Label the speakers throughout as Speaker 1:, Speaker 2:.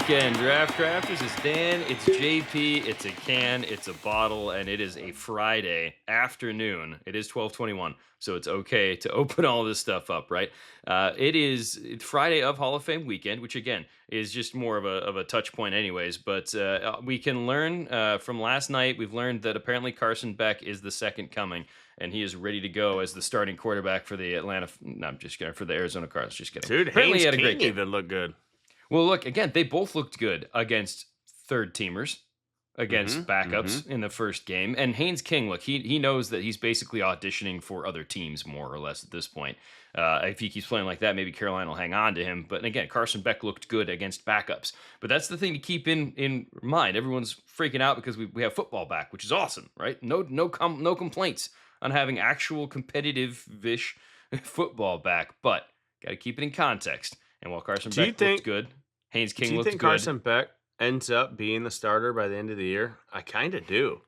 Speaker 1: weekend, Draft Crafters. It's Dan, it's JP, it's a can, it's a bottle, and it is a Friday afternoon. It is 12:21, so it's okay to open all this stuff up, right? It's Friday of Hall of Fame weekend, which again is just more of a touch point, anyways. But we can learn from last night. We've learned that apparently Carson Beck is the second coming, and he is ready to go as the starting quarterback for the for the Arizona Cardinals. Just kidding.
Speaker 2: Dude,
Speaker 1: apparently
Speaker 2: Haynes
Speaker 1: he had a
Speaker 2: King
Speaker 1: great game.
Speaker 2: even looked good.
Speaker 1: Well, look, again, they both looked good against third teamers, against backups in the first game. And Haynes King, look, he knows that he's basically auditioning for other teams more or less at this point. If he keeps playing like that, maybe Carolina will hang on to him. But again, Carson Beck looked good against backups. But that's the thing to keep in mind. Everyone's freaking out because we have football back, which is awesome, right? No complaints on having actual competitive-ish football back. But got to keep it in context. And while Carson Beck looked good, Haynes King looked good.
Speaker 2: Do you think Carson Beck ends up being the starter by the end of the year? I kind of do.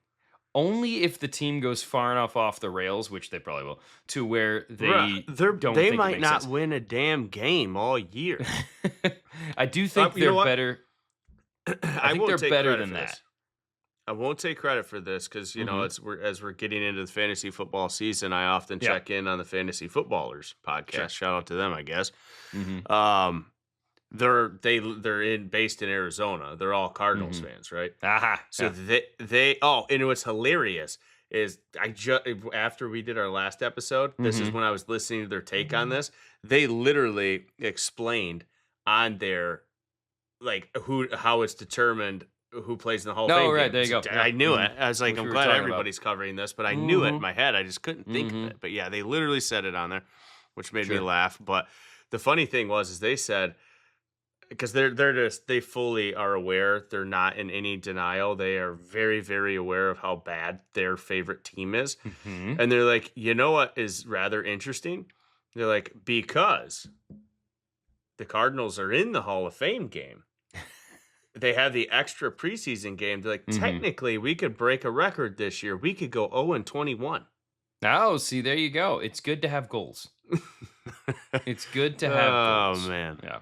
Speaker 1: Only if the team goes far enough off the rails, which they probably will, to where they
Speaker 2: they might not win a damn game all year.
Speaker 1: I do think they're better. I think they're better than that.
Speaker 2: I won't take credit for this because, you know, as we're getting into the fantasy football season, I often check in on the Fantasy Footballers podcast. Sure. Shout out to them, I guess. They're based in Arizona. They're all Cardinals fans, right? So they and what's hilarious is after we did our last episode, this is when I was listening to their take on this. They literally explained on their how it's determined who plays in the Hall of Fame.
Speaker 1: Oh, right,
Speaker 2: game.
Speaker 1: there you go.
Speaker 2: I knew it. I was like, I'm glad everybody's covering this, but I knew it in my head. I just couldn't think of it. But yeah, they literally said it on there, which made me laugh. But the funny thing is they said, because they fully are aware, they're not in any denial. They are very, very aware of how bad their favorite team is. And they're like, you know what is rather interesting? They're like, because the Cardinals are in the Hall of Fame game. They have the extra preseason game. They're like, technically, we could break a record this year. We could go 0-21.
Speaker 1: Oh, see, there you go. It's good to have goals. It's good to have goals.
Speaker 2: Oh, man.
Speaker 1: Yeah.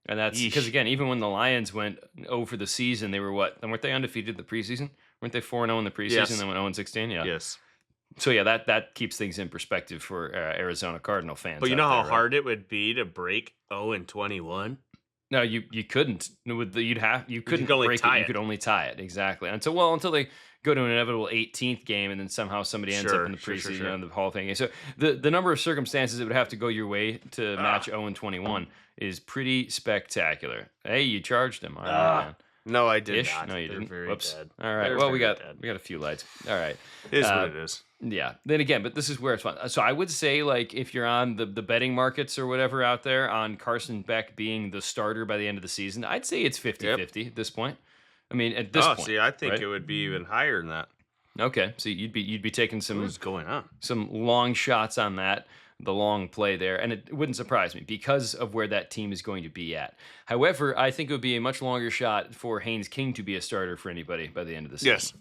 Speaker 1: And that's because, again, even when the Lions went 0 for the season, they were what? And weren't they undefeated in the preseason? Weren't they 4-0 in the preseason? Yes. And then went 0-16? Yeah.
Speaker 2: Yes.
Speaker 1: So, yeah, that keeps things in perspective for Arizona Cardinal fans.
Speaker 2: But you know how hard it would be to break 0-21?
Speaker 1: No, you couldn't. You couldn't break it. You could only tie it. Exactly. Until they go to an inevitable 18th game, and then somehow somebody ends up in the preseason in the Hall of Fame game. So the number of circumstances that would have to go your way to match 0-21 is pretty spectacular. Hey, you charged him. All right, man.
Speaker 2: No, I did not.
Speaker 1: No, you didn't. Whoops.
Speaker 2: Dead.
Speaker 1: All right. Well, we got a few lights. All right.
Speaker 2: It is what it is.
Speaker 1: Yeah. Then again, but this is where it's fun. So I would say, like, if you're on the betting markets or whatever out there on Carson Beck being the starter by the end of the season, I'd say it's 50-50 at this point. I mean, at this point.
Speaker 2: See, I think it would be even higher than that.
Speaker 1: Okay. So you'd be taking some
Speaker 2: What's going on?
Speaker 1: Some long shots on that, the long play there, and it wouldn't surprise me because of where that team is going to be at. However, I think it would be a much longer shot for Haynes King to be a starter for anybody by the end of the season.
Speaker 2: Yes.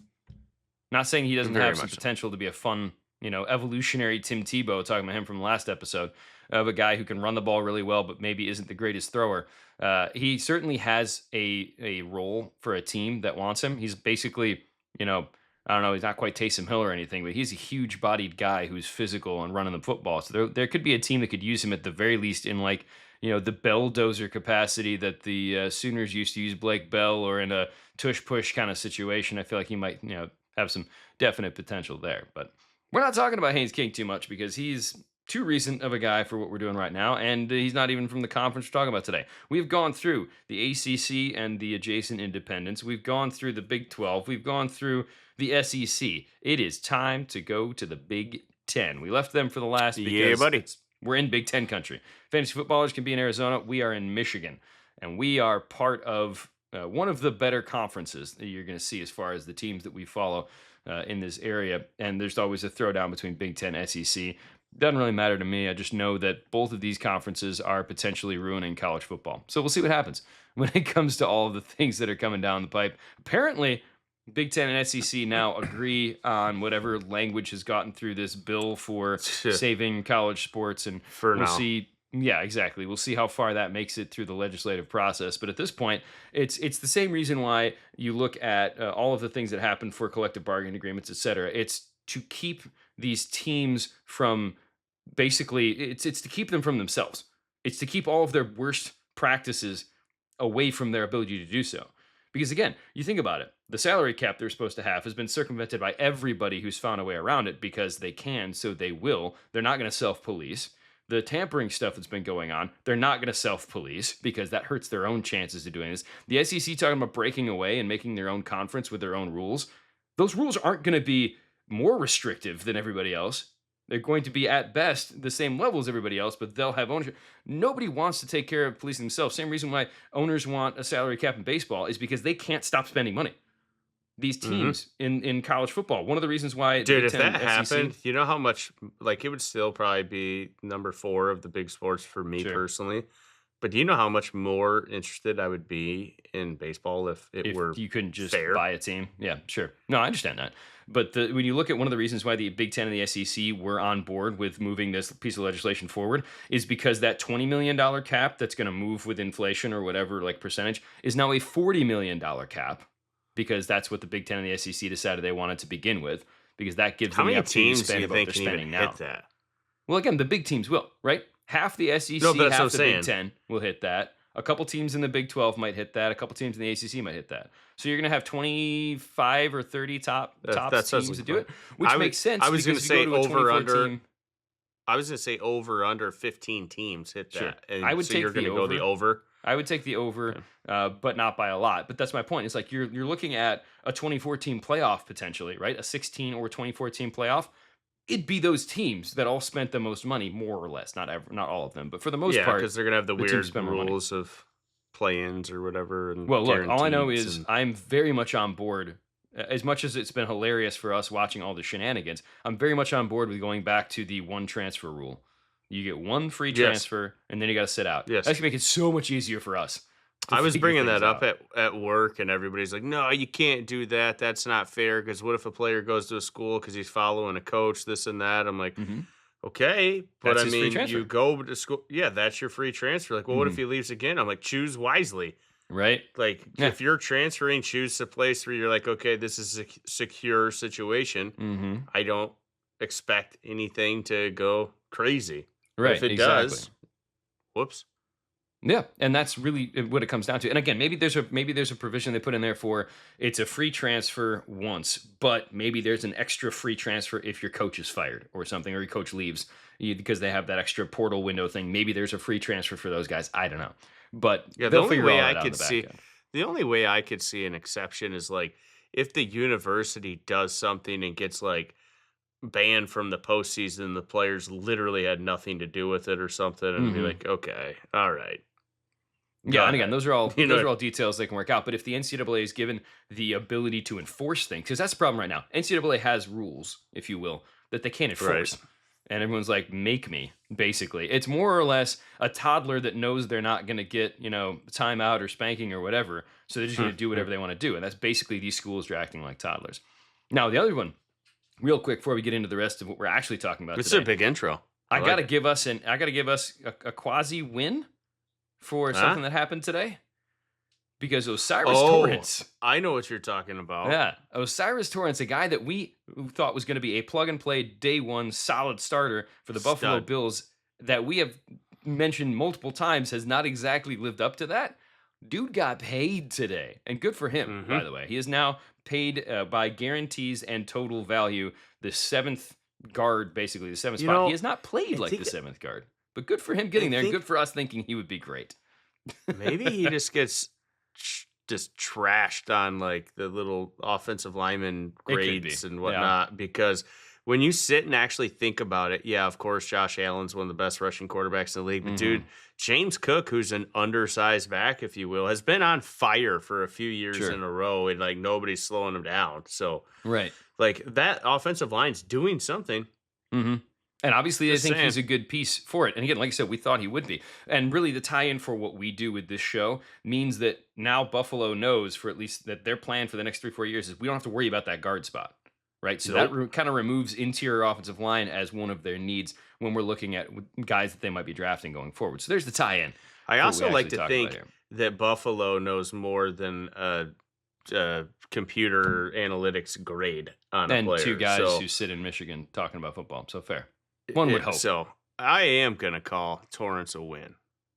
Speaker 1: Not saying he doesn't have some potential to be a fun, evolutionary Tim Tebow, talking about him from the last episode, of a guy who can run the ball really well, but maybe isn't the greatest thrower. He certainly has a role for a team that wants him. He's basically, I don't know, he's not quite Taysom Hill or anything, but he's a huge-bodied guy who's physical and running the football. So there could be a team that could use him at the very least in, like, the belldozer capacity that the Sooners used to use Blake Bell, or in a tush-push kind of situation. I feel like he might, have some definite potential there. But we're not talking about Haynes King too much because he's too recent of a guy for what we're doing right now, and he's not even from the conference we're talking about today. We've gone through the ACC and the adjacent independents. We've gone through the Big 12. We've gone through the SEC. It is time to go to the Big 10. We left them for the last because we're in Big 10 country. Fantasy footballers can be in Arizona. We are in Michigan, and we are part of one of the better conferences that you're going to see as far as the teams that we follow in this area. And there's always a throwdown between Big 10, SEC. Doesn't really matter to me. I just know that both of these conferences are potentially ruining college football. So we'll see what happens when it comes to all of the things that are coming down the pipe. Apparently, Big 10 and SEC now agree on whatever language has gotten through this bill for saving college sports. And we'll see Yeah, exactly. We'll see how far that makes it through the legislative process. But at this point, it's the same reason why you look at all of the things that happen for collective bargaining agreements, et cetera. It's to keep these teams from basically it's to keep them from themselves. It's to keep all of their worst practices away from their ability to do so. Because again, you think about it, the salary cap they're supposed to have has been circumvented by everybody who's found a way around it because they can, so they will. They're not going to self-police. The tampering stuff that's been going on, they're not going to self-police because that hurts their own chances of doing this. The SEC talking about breaking away and making their own conference with their own rules. Those rules aren't going to be more restrictive than everybody else. They're going to be at best the same level as everybody else, but they'll have ownership. Nobody wants to take care of policing themselves. Same reason why owners want a salary cap in baseball is because they can't stop spending money. These teams in college football, one of the reasons why,
Speaker 2: dude, if that happened, you know how much, like, it would still probably be number 4 of the big sports for me personally. But do you know how much more interested I would be in baseball if were
Speaker 1: you couldn't just
Speaker 2: fair?
Speaker 1: buy a team? Yeah, sure. No, I understand that. But when you look at one of the reasons why the Big Ten and the SEC were on board with moving this piece of legislation forward is because that $20 million cap that's going to move with inflation or whatever, like percentage, is now a $40 million cap because that's what the Big Ten and the SEC decided they wanted to begin with because that gives them the opportunity to spend what they're spending now.
Speaker 2: That?
Speaker 1: Well, again, the big teams will, right? Half the SEC, half the Big Ten will hit that. A couple teams in the Big 12 might hit that. A couple teams in the ACC might hit that. So you're going to have 25 or 30 top teams to do it, which makes sense.
Speaker 2: I was going to say over under. I was going to say over under 15 teams hit that.
Speaker 1: Sure.
Speaker 2: And
Speaker 1: I would
Speaker 2: so
Speaker 1: take
Speaker 2: you're going to go the over.
Speaker 1: I would take the over, but not by a lot. But that's my point. It's like you're looking at a 24-team playoff potentially, right? A 16 or 24-team playoff. It'd be those teams that all spent the most money, more or less. Not all of them, but for the most part,
Speaker 2: because they're gonna have the weird rules of play-ins or whatever. And
Speaker 1: well, look, all I know is I'm very much on board. As much as it's been hilarious for us watching all the shenanigans, I'm very much on board with going back to the one transfer rule. You get one free transfer, and then you got to sit out.
Speaker 2: Yes.
Speaker 1: That's gonna make it so much easier for us.
Speaker 2: I was bringing that up at work, and everybody's like, no, you can't do that. That's not fair, because what if a player goes to a school because he's following a coach, this and that? I'm like, okay, but I mean, you go to school. Yeah, that's your free transfer. Like, well, what if he leaves again? I'm like, choose wisely.
Speaker 1: Right.
Speaker 2: Like, if you're transferring, choose a place where you're like, okay, this is a secure situation. I don't expect anything to go crazy.
Speaker 1: Right.
Speaker 2: If it does, whoops.
Speaker 1: Yeah, and that's really what it comes down to. And again, maybe there's a provision they put in there for it's a free transfer once, but maybe there's an extra free transfer if your coach is fired or something, or your coach leaves because they have that extra portal window thing. Maybe there's a free transfer for those guys. I don't know, but
Speaker 2: yeah, the only way I could see an exception is like if the university does something and gets like banned from the postseason, the players literally had nothing to do with it or something, and be like, okay, all right.
Speaker 1: Yeah, and again, those are all details they can work out. But if the NCAA is given the ability to enforce things, because that's the problem right now. NCAA has rules, if you will, that they can't enforce. Right. And everyone's like, make me, basically. It's more or less a toddler that knows they're not going to get, timeout or spanking or whatever. So they're just going to do whatever they want to do. And that's basically these schools are acting like toddlers. Now, the other one, real quick, before we get into the rest of what we're actually talking about
Speaker 2: today. This is a big intro.
Speaker 1: I got to give us a quasi win for something that happened today, because Osiris Torrance.
Speaker 2: I know what you're talking about.
Speaker 1: Yeah, Osiris Torrance, a guy that we thought was going to be a plug-and-play day one solid starter for the Buffalo Bills that we have mentioned multiple times, has not exactly lived up to that. Dude got paid today, and good for him, by the way. He is now paid by guarantees and total value, the 7th guard, basically, the 7th spot. He has not played like the 7th guard. But good for him getting there, and good for us thinking he would be great.
Speaker 2: Maybe he just gets just trashed on like the little offensive lineman grades and whatnot. Because when you sit and actually think about it, yeah, of course, Josh Allen's one of the best rushing quarterbacks in the league. But dude, James Cook, who's an undersized back, if you will, has been on fire for a few years in a row, and like nobody's slowing him down. So like that offensive line's doing something.
Speaker 1: And obviously, I think he's a good piece for it. And again, like I said, we thought he would be. And really, the tie-in for what we do with this show means that now Buffalo knows, for at least that their plan for the next 3-4 years is we don't have to worry about that guard spot. right? So that kind of removes interior offensive line as one of their needs when we're looking at guys that they might be drafting going forward. So there's the tie-in.
Speaker 2: I also like to think that Buffalo knows more than computer analytics grade on a player.
Speaker 1: And two guys who sit in Michigan talking about football. So fair. One would hope.
Speaker 2: So I am going to call Torrance a win.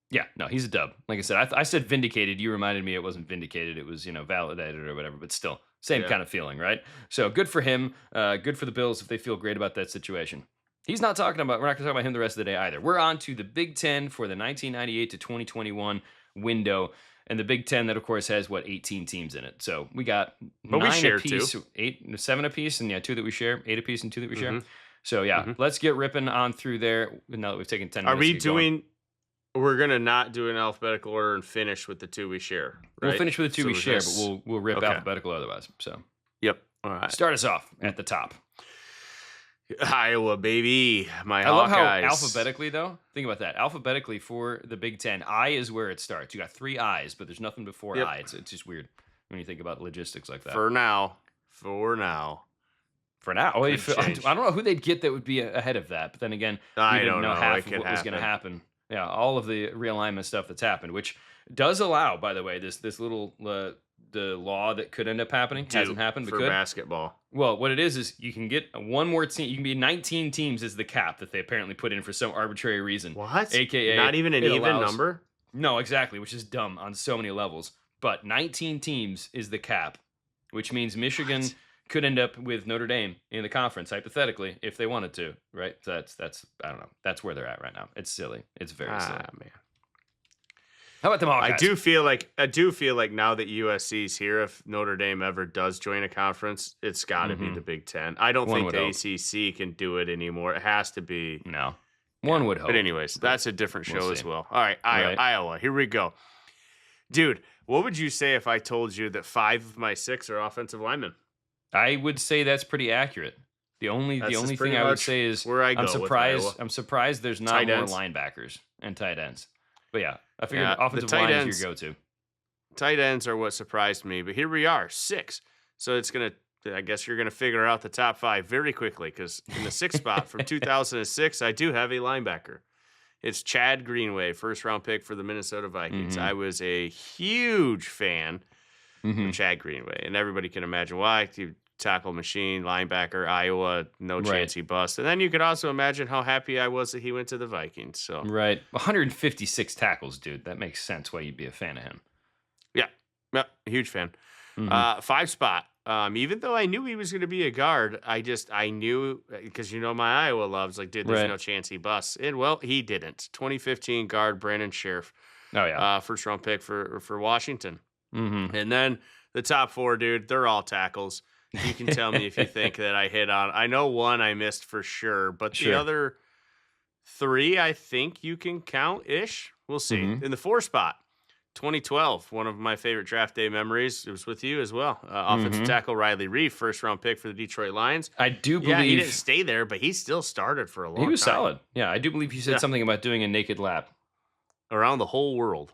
Speaker 1: Yeah, no, he's a dub. Like I said, I said vindicated. You reminded me it wasn't vindicated. It was, validated or whatever. But still, same kind of feeling, right? So good for him. Good for the Bills if they feel great about that situation. We're not going to talk about him the rest of the day either. We're on to the Big Ten for the 1998 to 2021 window. And the Big Ten that, of course, has, 18 teams in it. So we got 9 apiece, 7 apiece, and 2 that we share, 8 apiece and 2 that we share. So, let's get ripping on through there now that we've taken 10 minutes.
Speaker 2: Are we doing... We're going to not do an alphabetical order and finish with the 2 we share, right?
Speaker 1: We'll finish with the 2 we share, but we'll rip alphabetical otherwise. So,
Speaker 2: yep. All right.
Speaker 1: Start us off at the top.
Speaker 2: Iowa, baby. I
Speaker 1: love how alphabetically, though, think about that. Alphabetically for the Big Ten, I is where it starts. You got 3 I's, but there's nothing before I. It's just weird when you think about logistics like that.
Speaker 2: For now.
Speaker 1: Oh, I don't know who they'd get that would be ahead of that. But then again, we didn't know half of what was going to happen. Yeah, all of the realignment stuff that's happened, which does allow, by the way, this little the law that could end up happening hasn't happened, but
Speaker 2: for basketball.
Speaker 1: Well, what it is you can get one more team. You can be 19 teams is the cap that they apparently put in for some arbitrary reason.
Speaker 2: What?
Speaker 1: AKA
Speaker 2: not even an even number?
Speaker 1: No, exactly, which is dumb on so many levels. But 19 teams is the cap, which means Michigan could end up with Notre Dame in the conference, hypothetically, if they wanted to, right? So that's I don't know. That's where they're at right now. It's silly. It's very silly.
Speaker 2: Man.
Speaker 1: How about the Hawkeyes?
Speaker 2: I do feel like now that USC's here, if Notre Dame ever does join a conference, it's got to be the Big Ten. I don't think the ACC can do it anymore. It has to be.
Speaker 1: No. One would hope.
Speaker 2: But anyways, that's a different show as well. All right, Iowa. Here we go. Dude, what would you say if I told you that 5 of my 6 are offensive linemen?
Speaker 1: I would say that's pretty accurate. The only thing I would say is
Speaker 2: where I go
Speaker 1: I'm surprised there's not more linebackers and tight ends. But yeah, I figured offensive line is your go-to.
Speaker 2: Tight ends are what surprised me, but here we are, 6. So I guess you're gonna figure out the top 5 very quickly, because in the 6th spot from 2006, I do have a linebacker. It's Chad Greenway, 1st-round pick for the Minnesota Vikings. I was a huge fan of Chad Greenway, and everybody can imagine why. Tackle machine, linebacker, Iowa, no chance he busts. And then you could also imagine how happy I was that he went to the Vikings. So
Speaker 1: 156 tackles, dude. That makes sense why you'd be a fan of him.
Speaker 2: Yeah, huge fan. 5 spot. Even though I knew he was going to be a guard, I knew, because my Iowa loves, dude, there's no chance he busts. And, well, he didn't. 2015 guard Brandon Sheriff.
Speaker 1: Oh, yeah.
Speaker 2: 1st-round pick for Washington. And then the top 4, dude, they're all tackles. You can tell me if you think that I hit on. I know 1 I missed for sure, but the other 3 I think you can count-ish. We'll see. In the 4 spot, 2012, one of my favorite draft day memories. It was with you as well. Offensive tackle Riley Reef, 1st-round pick for the Detroit Lions.
Speaker 1: I do believe...
Speaker 2: Yeah, he didn't stay there, but he still started for a long time.
Speaker 1: He was solid. Yeah, I do believe he said something about doing a naked lap.
Speaker 2: Around the whole world.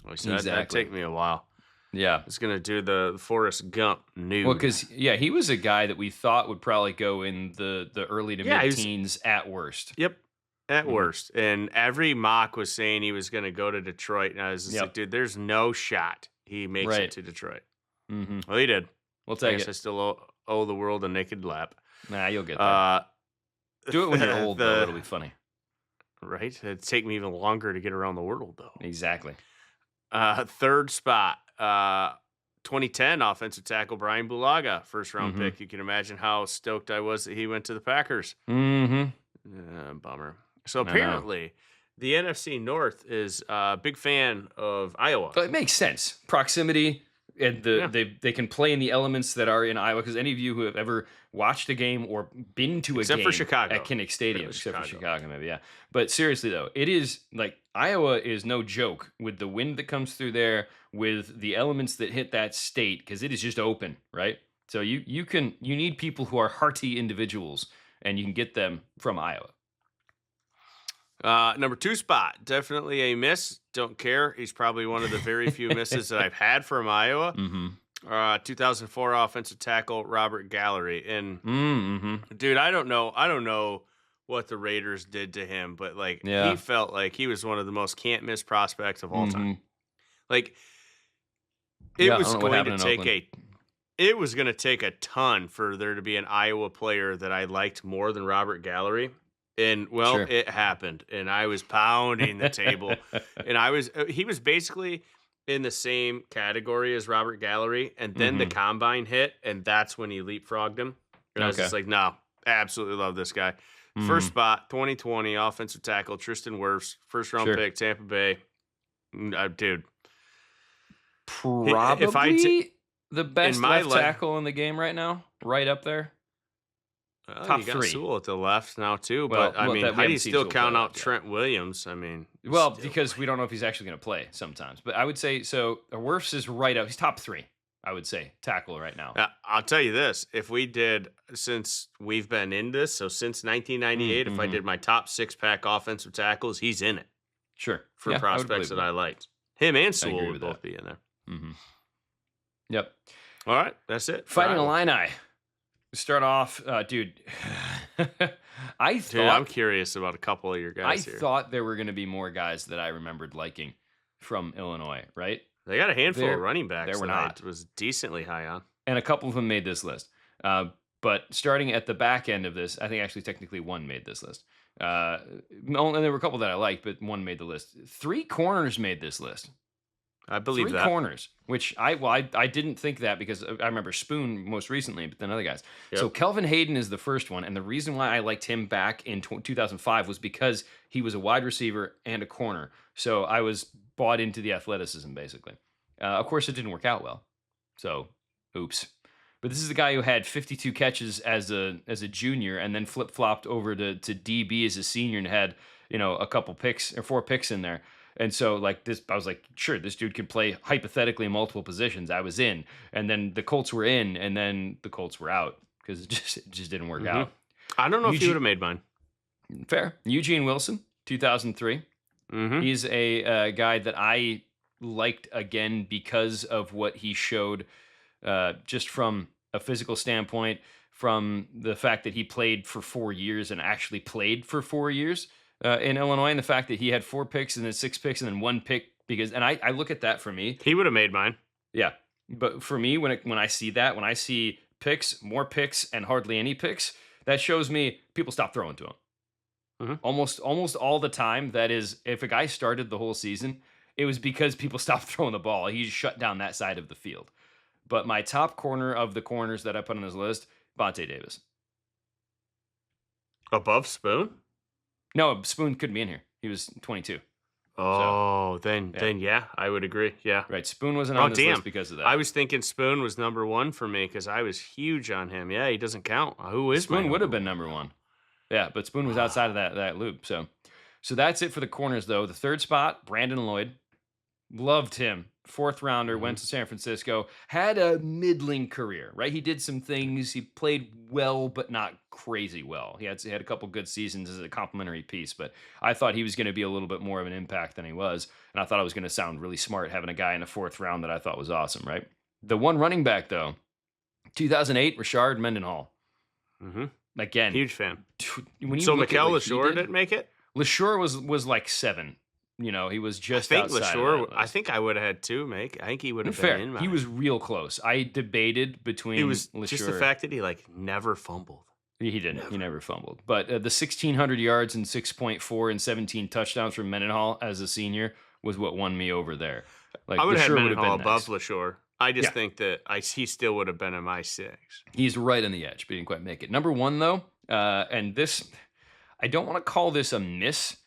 Speaker 2: That'd take me a while.
Speaker 1: Yeah.
Speaker 2: It's going to do the Forrest Gump nude.
Speaker 1: Well, because, he was a guy that we thought would probably go in the early to mid-teens at worst.
Speaker 2: Yep, at worst. And every mock was saying he was going to go to Detroit. And I was just like, dude, there's no shot he makes it to Detroit. Well, he did.
Speaker 1: We'll take
Speaker 2: it. I still owe the world a naked lap.
Speaker 1: Nah, you'll get there. Do it when you're old, though. It'll be funny.
Speaker 2: Right? It'd take me even longer to get around the world, though.
Speaker 1: Exactly.
Speaker 2: 3rd spot. 2010 offensive tackle Brian Bulaga, 1st-round pick. You can imagine how stoked I was that he went to the Packers. Bummer. So apparently, the NFC North is a big fan of Iowa.
Speaker 1: But it makes sense. Proximity, and they can play in the elements that are in Iowa. Because any of you who have ever watched a game or been to a game
Speaker 2: for Chicago.
Speaker 1: at Kinnick Stadium, except for Chicago, maybe, yeah. But seriously, though, it is Iowa is no joke with the wind that comes through there, with the elements that hit that state, because it is just open, right? So you need people who are hearty individuals, and you can get them from Iowa.
Speaker 2: Number 2 spot, definitely a miss. Don't care. He's probably one of the very few misses that I've had from Iowa. 2004 offensive tackle Robert Gallery. And dude, I don't know what the Raiders did to him, but like he felt like he was one of the most can't miss prospects of all time. Like it was going to take a ton for there to be an Iowa player that I liked more than Robert Gallery. And it happened, and I was pounding the table, and he was basically in the same category as Robert Gallery, and then the combine hit, and that's when he leapfrogged him. And I was just like, no, absolutely love this guy. First spot, 2020, offensive tackle, Tristan Wirfs, first-round pick, Tampa Bay. Dude.
Speaker 1: Probably the best left tackle in the game right now, right up there.
Speaker 2: Top you got 3. Sewell at the left now, too. But, how do you still count out Trent Williams? I mean,
Speaker 1: because we don't know if he's actually going to play sometimes. But I would say, Wirfs is right up. He's top 3, I would say, tackle right now.
Speaker 2: I'll tell you this. If we did, since we've been in this, so since 1998, if I did my top 6-pack offensive tackles, he's in it.
Speaker 1: Sure.
Speaker 2: For prospects that I liked. Him and Sewell would both be in there.
Speaker 1: Yep.
Speaker 2: All right. That's it.
Speaker 1: Fighting Illini. Start off, dude.
Speaker 2: I'm curious about a couple of your guys here.
Speaker 1: I thought there were going to be more guys that I remembered liking from Illinois, right?
Speaker 2: They got a handful of running backs that I was decently high on.
Speaker 1: And a couple of them made this list. But starting at the back end of this, I think actually technically one made this list. And there were a couple that I liked, but one made the list. 3 corners made this list.
Speaker 2: I believe
Speaker 1: 3 corners, which I didn't think that because I remember Spoon most recently, but then other guys. Yep. So Kelvin Hayden is the first one, and the reason why I liked him back in 2005 was because he was a wide receiver and a corner. So I was bought into the athleticism, basically. Of course, it didn't work out well. So, oops. But this is the guy who had 52 catches as a junior and then flip-flopped over to DB as a senior and had, a couple picks or 4 picks in there. And so, like this, I was like, sure, this dude could play hypothetically in multiple positions. I was in, and then the Colts were in, and then the Colts were out because it just didn't work out.
Speaker 2: I don't know if you would have made mine.
Speaker 1: Fair. Eugene Wilson, 2003. He's a guy that I liked again because of what he showed, just from a physical standpoint, from the fact that he played for 4 years and actually played for 4 years. In Illinois, and the fact that he had 4 picks and then 6 picks and then 1 pick, and I look at that for me.
Speaker 2: He would have made mine.
Speaker 1: Yeah. But for me, when I see that, when I see picks, more picks, and hardly any picks, that shows me people stop throwing to him. Almost all the time, that is, if a guy started the whole season, it was because people stopped throwing the ball. He shut down that side of the field. But my top corner of the corners that I put on this list, Vontae Davis.
Speaker 2: Above Spoon?
Speaker 1: No, Spoon couldn't be in here. He was 22.
Speaker 2: Oh, so, then yeah, I would agree. Yeah.
Speaker 1: Right. Spoon wasn't on this list because of that.
Speaker 2: I was thinking Spoon was number 1 for me because I was huge on him. Yeah, he doesn't count. Who is
Speaker 1: Spoon? Would have been number 1. Yeah, but Spoon was outside of that loop. So that's it for the corners, though. The third spot, Brandon Lloyd. Loved him. 4th rounder, went to San Francisco, had a middling career, right? He did some things. He played well, but not crazy well. He had a couple good seasons as a complimentary piece, but I thought he was going to be a little bit more of an impact than he was. And I thought I was going to sound really smart having a guy in the 4th round that I thought was awesome, right? The one running back, though, 2008, Rashard Mendenhall. Again.
Speaker 2: Huge fan.
Speaker 1: So
Speaker 2: Mikel LaShore didn't make it?
Speaker 1: LaShore was like 7. He was just outside of that list.
Speaker 2: I think I would have had 2 make. I think he would have been in mine.
Speaker 1: He was real close. I debated between LaShore.
Speaker 2: Just the fact that he never fumbled.
Speaker 1: He didn't. He never fumbled. But the 1,600 yards and 6.4 and 17 touchdowns from Mendenhall as a senior was what won me over there.
Speaker 2: I would have had Mendenhall above LaShore. I just think that he still would have been in my 6.
Speaker 1: He's right on the edge, but he didn't quite make it. Number 1, though, and this, I don't want to call this a miss,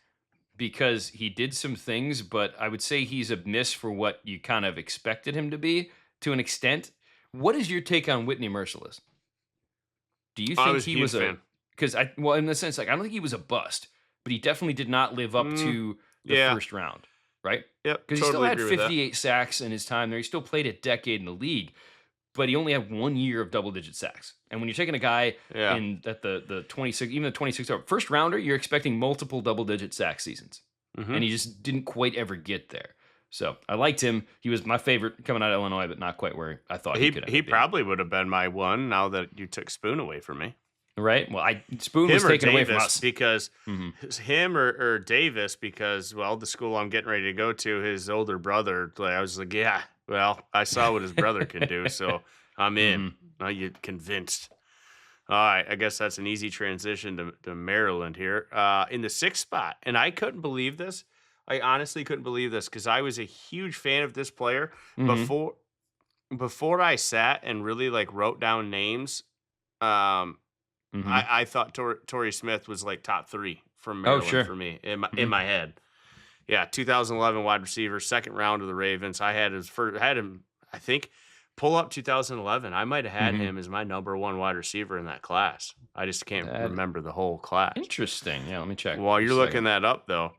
Speaker 1: because he did some things, but I would say he's a miss for what you kind of expected him to be to an extent. What is your take on Whitney Merciless? Do you think he was a... Because, in the sense, I don't think he was a bust, but he definitely did not live up to the first round, right?
Speaker 2: Yep,
Speaker 1: because he still had 58 sacks in his time there. He still played a decade in the league, but he only had 1 year of double-digit sacks. And when you're taking a guy at the 26, even the 26 first rounder, you're expecting multiple double-digit sack seasons, and he just didn't quite ever get there. So I liked him. He was my favorite coming out of Illinois, but not quite where I thought he could.
Speaker 2: He probably would have been my one now that you took Spoon away from me.
Speaker 1: Right. Well, Spoon was taken away from us
Speaker 2: because him or Davis because the school I'm getting ready to go to, his older brother. I was like, yeah. Well, I saw what his brother can do, so I'm in. Now you're convinced. All right, I guess that's an easy transition to Maryland here. In the 6th spot, and I couldn't believe this. I honestly couldn't believe this because I was a huge fan of this player before I sat and really wrote down names. I thought Torrey Smith was top 3 from Maryland for me in my head. Yeah, 2011 wide receiver, 2nd round of the Ravens. I had him. I think pull up 2011. I might have had him as my number 1 wide receiver in that class. I just can't remember the whole class.
Speaker 1: Interesting. Yeah, let me check.
Speaker 2: While you're looking that up, though,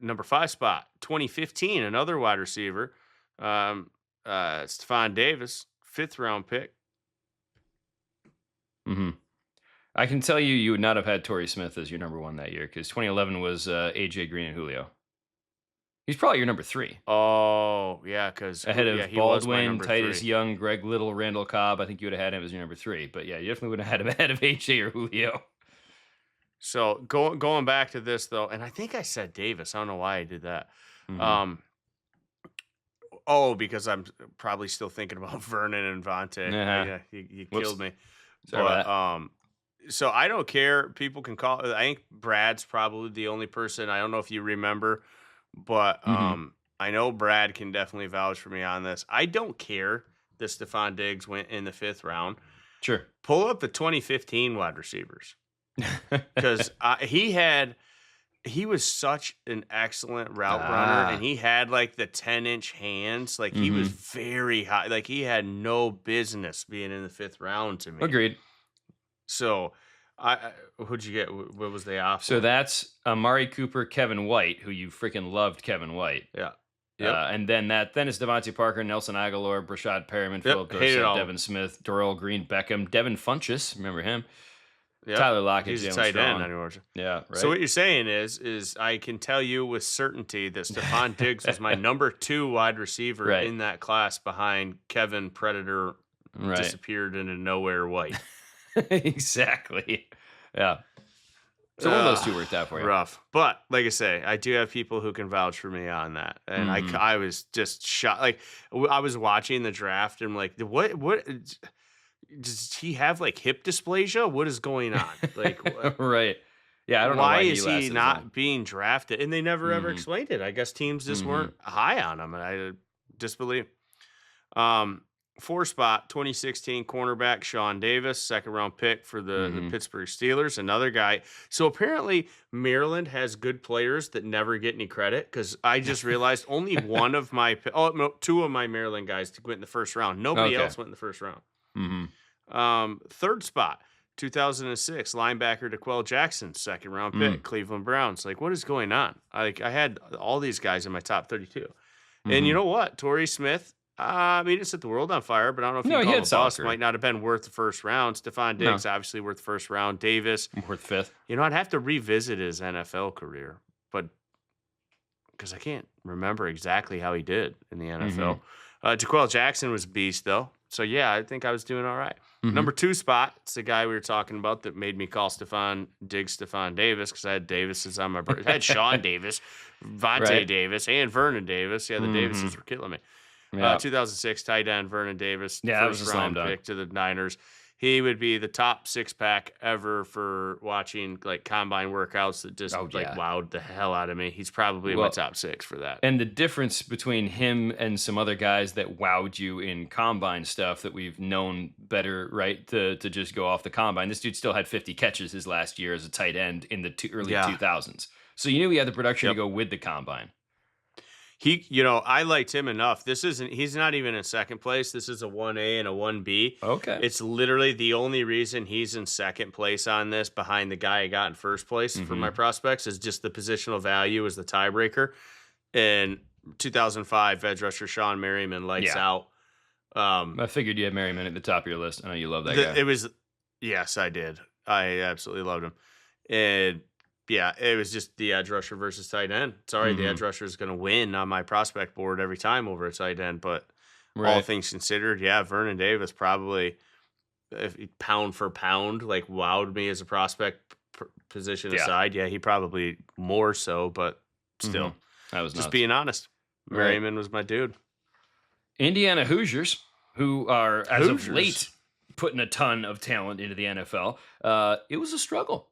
Speaker 2: number 5 spot, 2015, another wide receiver, Stephon Davis, 5th round pick.
Speaker 1: I can tell you would not have had Torrey Smith as your number 1 that year because 2011 was AJ Green and Julio. He's probably your number 3.
Speaker 2: Oh, yeah, because
Speaker 1: ahead of Baldwin, Titus Young, Greg Little, Randall Cobb. I think you would have had him as your number 3. But yeah, you definitely would have had him ahead of AJ or Julio.
Speaker 2: So going back to this though, and I think I said Davis. I don't know why I did that. Because I'm probably still thinking about Vernon and Vontae. Yeah, you killed me. But, so I don't care. People can call. I think Brad's probably the only person. I don't know if you remember, but I know Brad can definitely vouch for me on this. I don't care that Stephon Diggs went in the 5th round.
Speaker 1: Sure.
Speaker 2: Pull up the 2015 wide receivers because he was such an excellent route runner, and he had the 10-inch hands. He was very high. He had no business being in the 5th round to me.
Speaker 1: Agreed.
Speaker 2: So, who'd you get? What was they off?
Speaker 1: So that's Amari Cooper, Kevin White, who you freaking loved, Kevin White.
Speaker 2: Yeah.
Speaker 1: Yep. And then it's Devontae Parker, Nelson Aguilar, Brashad Perriman, Philip Dorsett, Devin Smith, Darrell Green, Beckham, Devin Funchess, remember him? Yep. Tyler Lockett,
Speaker 2: he's a tight end anymore.
Speaker 1: Yeah, right.
Speaker 2: So what you're saying is I can tell you with certainty that Stephon Diggs was my number 2 wide receiver in that class behind Kevin Predator disappeared into nowhere White.
Speaker 1: Exactly. Yeah. So one of those 2 worked out for you.
Speaker 2: Rough. But like I say, I do have people who can vouch for me on that. And I was just shocked. I was watching the draft and what does he have hip dysplasia? What is going on?
Speaker 1: Right. Yeah, I don't know
Speaker 2: why is he not being drafted? And they never ever explained it. I guess teams just weren't high on him, and I disbelieve. 4 spot, 2016 cornerback Sean Davis, 2nd round pick for the Pittsburgh Steelers. Another guy. So apparently Maryland has good players that never get any credit because I just realized only 2 of my Maryland guys went in the 1st round. Nobody else went in the 1st round. 3rd spot, 2006 linebacker DeQuell Jackson, 2nd round pick, Cleveland Browns. What is going on? I had all these guys in my top 32. And you know what? Torrey Smith, he didn't set the world on fire, but I don't know if you call him a bust. Might not have been worth the 1st round. Stephon Diggs, obviously worth the 1st round. Davis.
Speaker 1: Worth 5th.
Speaker 2: I'd have to revisit his NFL career, but because I can't remember exactly how he did in the NFL. DeQuell Jackson was a beast, though. So, yeah, I think I was doing all right. Number 2 spot, it's the guy we were talking about that made me call Stephon Davis because I had Davis on my birthday. I had Sean Davis, Vontae Davis, and Vernon Davis. Yeah, the Davises were killing me. 2006 tight end Vernon Davis,
Speaker 1: first
Speaker 2: round pick to the Niners. He would be the top 6-pack ever for watching combine workouts that just wowed the hell out of me. He's probably in my top 6 for that.
Speaker 1: And the difference between him and some other guys that wowed you in combine stuff that we've known better, right, to just go off the combine. This dude still had 50 catches his last year as a tight end in the early 2000s. So you knew he had the production to go with the combine.
Speaker 2: I liked him enough. He's not even in 2nd place. This is a 1A and a 1B.
Speaker 1: Okay.
Speaker 2: It's literally the only reason he's in 2nd place on this behind the guy I got in 1st place for my prospects is just the positional value as the tiebreaker. In 2005, edge rusher Sean Merriman lights out.
Speaker 1: I figured you had Merriman at the top of your list. I know you love that guy.
Speaker 2: Yes, I did. I absolutely loved him. And Yeah, it was just the edge rusher versus tight end. Sorry, the edge rusher is going to win on my prospect board every time over a tight end. But all things considered, yeah, Vernon Davis probably, if pound for pound, like wowed me as a prospect position aside. Yeah, he probably more so, but still.
Speaker 1: That was
Speaker 2: just
Speaker 1: nuts.
Speaker 2: Being honest. Merriman was my dude.
Speaker 1: Indiana Hoosiers, who are, as of late, putting a ton of talent into the NFL. It was a struggle.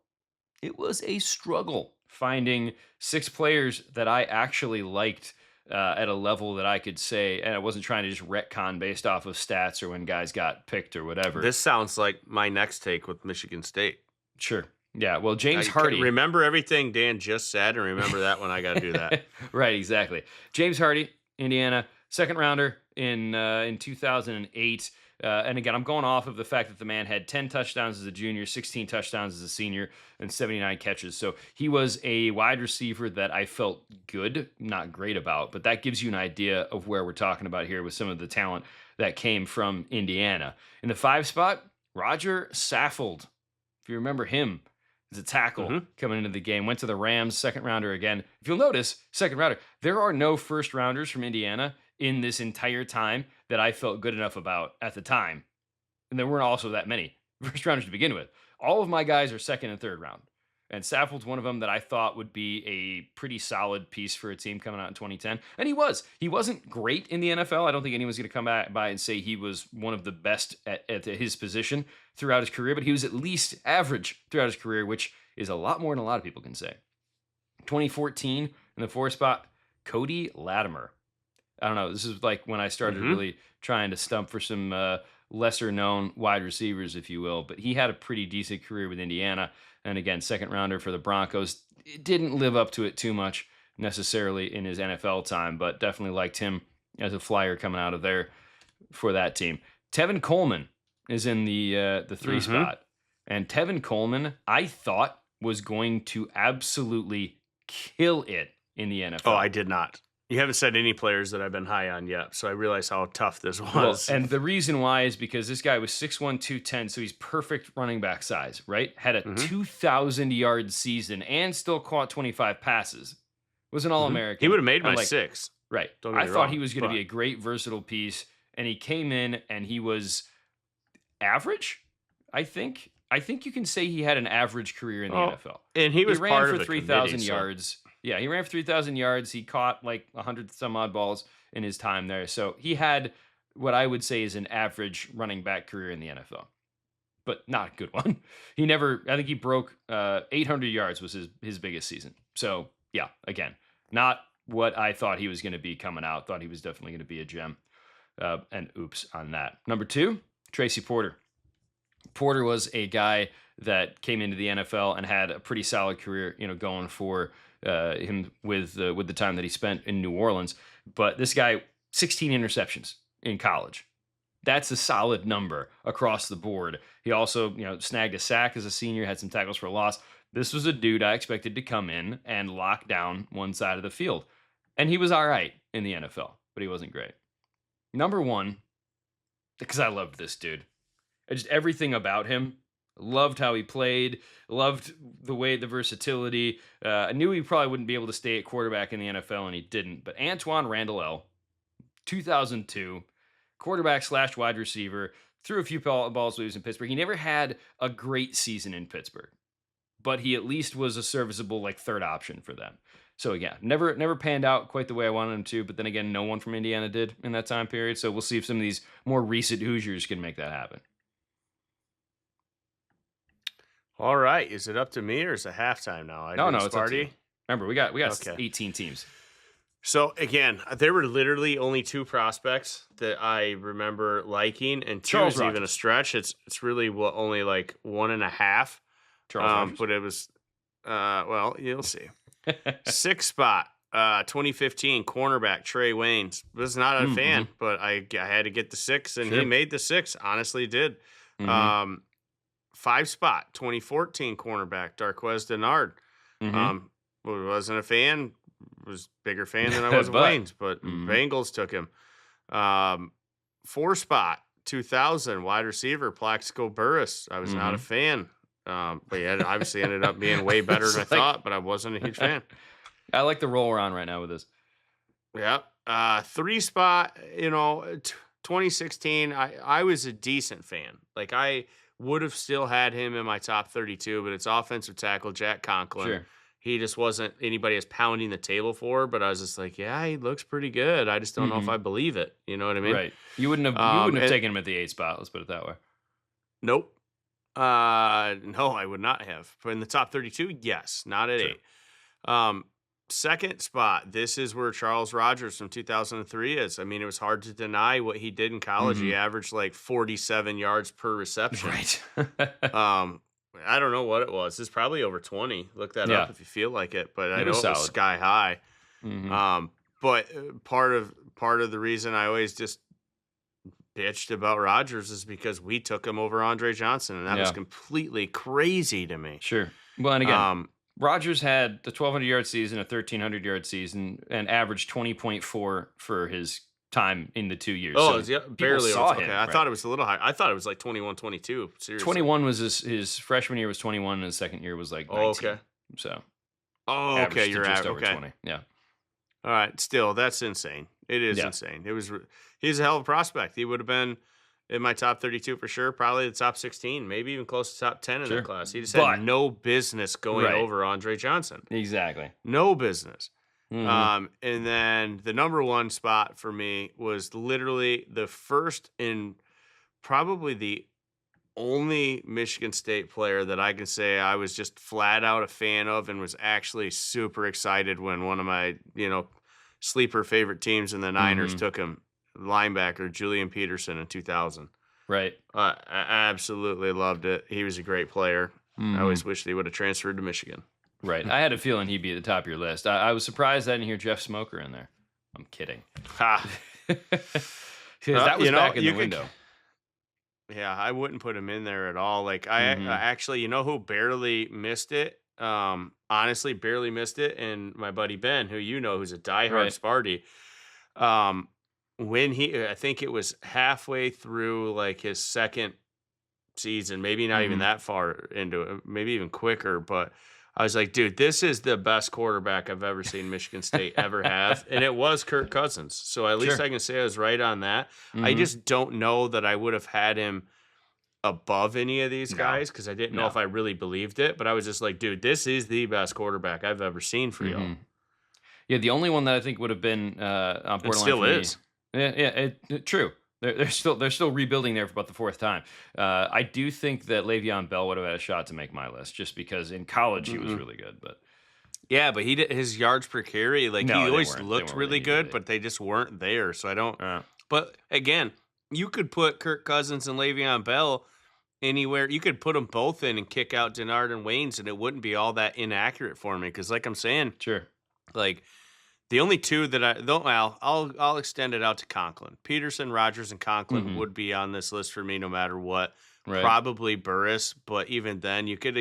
Speaker 1: It was a struggle finding 6 players that I actually liked at a level that I could say, and I wasn't trying to just retcon based off of stats or when guys got picked or whatever.
Speaker 2: This sounds like my next take with Michigan State.
Speaker 1: Sure. Yeah, well, James Hardy.
Speaker 2: Remember everything Dan just said, and remember that when I got to do that.
Speaker 1: Right, exactly. James Hardy, Indiana, second rounder in 2008. And again, I'm going off of the fact that the man had 10 touchdowns as a junior, 16 touchdowns as a senior, and 79 catches. So he was a wide receiver that I felt good, not great about, but that gives you an idea of where we're talking about here with some of the talent that came from Indiana. In the 5 spot, Roger Saffold. If you remember him, as a tackle coming into the game, went to the Rams, second rounder again. If you'll notice, second rounder, there are no first rounders from Indiana in this entire time that I felt good enough about at the time. And there weren't also that many first rounders to begin with. All of my guys are second and third round. And Saffold's one of them that I thought would be a pretty solid piece for a team coming out in 2010. And he was. He wasn't great in the NFL. I don't think anyone's going to come by and say he was one of the best at his position throughout his career, but he was at least average throughout his career, which is a lot more than a lot of people can say. 2014 in the 4 spot, Cody Latimer. I don't know. This is like when I started really trying to stump for some lesser known wide receivers, if you will, but he had a pretty decent career with Indiana. And again, second rounder for the Broncos. It didn't live up to it too much necessarily in his NFL time, but definitely liked him as a flyer coming out of there for that team. Tevin Coleman is in the 3 spot. And Tevin Coleman, I thought, was going to absolutely kill it in the NFL.
Speaker 2: Oh, I did not. You haven't said any players that I've been high on yet, so I realize how tough this was.
Speaker 1: Well, and the reason why is because this guy was 6'1", 210, so he's perfect running back size, right? Had a 2,000-yard season and still caught 25 passes. Was an All-American.
Speaker 2: He would have made my 6.
Speaker 1: Right. I thought he was going to be a great, versatile piece, and he came in and he was average, I think. I think you can say he had an average career in the NFL.
Speaker 2: And he was
Speaker 1: ran
Speaker 2: part
Speaker 1: for
Speaker 2: of the
Speaker 1: 3,000 yards. Yeah, he ran for 3,000 yards. He caught like 100 some odd balls in his time there. So he had what I would say is an average running back career in the NFL, but not a good one. I think he broke 800 yards was his biggest season. So yeah, again, not what I thought he was going to be coming out. Thought he was definitely going to be a gem. And oops on that. Number 2, Tracy Porter. Porter was a guy that came into the NFL and had a pretty solid career, going for him with the time that he spent in New Orleans. But this guy, 16 interceptions in college. That's a solid number across the board. He also, snagged a sack as a senior, had some tackles for loss. This was a dude I expected to come in and lock down one side of the field. And he was all right in the NFL, but he wasn't great. Number 1, because I loved this dude. Just everything about him. Loved how he played. Loved the versatility. I knew he probably wouldn't be able to stay at quarterback in the NFL, and he didn't. But Antoine Randall, 2002, quarterback / wide receiver, threw a few balls loose in Pittsburgh. He never had a great season in Pittsburgh, but he at least was a serviceable third option for them. So yeah, never panned out quite the way I wanted him to. But then again, no one from Indiana did in that time period. So we'll see if some of these more recent Hoosiers can make that happen.
Speaker 2: All right. Is it up to me or is it halftime now?
Speaker 1: No, it's up to you. Remember, we got 18 teams.
Speaker 2: So, again, there were literally only 2 prospects that I remember liking, and 2 is even a stretch. It's really only 1.5.
Speaker 1: Charles
Speaker 2: but it was, you'll see. 6 spot, 2015 cornerback Trey Waynes. Was not a fan, but I had to get the 6, and he made the 6. Honestly, did. 5 spot, 2014 cornerback, Darqueze Dennard. Wasn't a fan, was bigger fan than I was of Waynes, but Bengals took him. 4 spot, 2000 wide receiver, Plaxico Burress. I was not a fan. But yeah, it obviously ended up being way better than I thought, but I wasn't a huge fan.
Speaker 1: I like the roll we're on right now with this.
Speaker 2: Yeah. 3 spot, 2016, I was a decent fan. Like, I would have still had him in my top 32, but it's offensive tackle Jack Conklin. Sure. He just wasn't anybody I was pounding the table for, but I was just like, yeah, he looks pretty good. I just don't know if I believe it. You know what I mean?
Speaker 1: Right. You wouldn't have taken him at the 8 spot. Let's put it that way.
Speaker 2: Nope. No, I would not have. But in the top 32, yes, not at 8. Second spot, this is where Charles Rogers from 2003 is. I mean, it was hard to deny what he did in college. He averaged like 47 yards per reception.
Speaker 1: Right.
Speaker 2: I don't know what it was. It's probably over 20. Look that up if you feel like it. But I know it was sky high. But part of the reason I always just bitched about Rogers is because we took him over Andre Johnson, and that was completely crazy to me.
Speaker 1: Sure. Well, and again, Rogers had the 1,200-yard season, a 1,300-yard season, and averaged 20.4 for his time in the 2 years.
Speaker 2: Oh, so barely. Saw him. Okay. I thought it was a little high. I thought it was like 21, 22. Seriously.
Speaker 1: 21 was his freshman year was 21, and his second year was like 19.
Speaker 2: Oh, okay.
Speaker 1: So.
Speaker 2: Oh, okay. You're
Speaker 1: just over 20. Yeah.
Speaker 2: All right. Still, that's insane. It is insane. He's a hell of a prospect. He would have been in my top 32 for sure, probably the top 16, maybe even close to top 10 in the class. He just had no business going over Andre Johnson.
Speaker 1: Exactly.
Speaker 2: No business. And then the number 1 spot for me was literally the first and probably the only Michigan State player that I can say I was just flat out a fan of and was actually super excited when one of my, sleeper favorite teams in the Niners took him, linebacker Julian Peterson in 2000.
Speaker 1: Right.
Speaker 2: I absolutely loved it. He was a great player. I always wished he would have transferred to Michigan.
Speaker 1: Right. I had a feeling he'd be at the top of your list. I was surprised I didn't hear Jeff Smoker in there. I'm kidding.
Speaker 2: Ha.
Speaker 1: That was back in the window.
Speaker 2: Yeah, I wouldn't put him in there at all. Like, I actually, who barely missed it? Honestly, barely missed it. And my buddy Ben, who who's a diehard Sparty. I think it was halfway through like his second season, maybe not even that far into it, maybe even quicker, but I was like, dude, this is the best quarterback I've ever seen Michigan State ever have. And it was Kirk Cousins. So at least I can say I was right on that. I just don't know that I would have had him above any of these guys because I didn't know if I really believed it. But I was just like, dude, this is the best quarterback I've ever seen for y'all.
Speaker 1: Yeah, the only one that I think would have been on borderline
Speaker 2: still
Speaker 1: for
Speaker 2: is.
Speaker 1: Me. Yeah, true. They're still rebuilding there for about the 4th time. I do think that Le'Veon Bell would have had a shot to make my list just because in college he was really good. But
Speaker 2: yeah, but his yards per carry, like he always looked really good, but they just weren't there. So I don't. But again, you could put Kirk Cousins and Le'Veon Bell anywhere. You could put them both in and kick out Denard and Waynes, and it wouldn't be all that inaccurate for me. Because like I'm saying, like. The only 2 that I'll extend it out to Conklin. Peterson, Rogers, and Conklin would be on this list for me no matter what. Right. Probably Burris, but even then, you could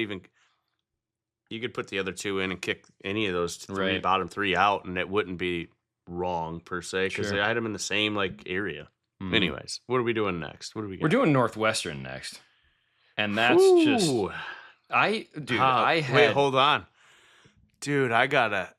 Speaker 2: put the other 2 in and kick any of those bottom 3 out, and it wouldn't be wrong per se because I had them in the same area. Anyways, what are we doing next? What do we got?
Speaker 1: We're doing Northwestern next, and that's just
Speaker 2: wait, hold on, dude. I gotta.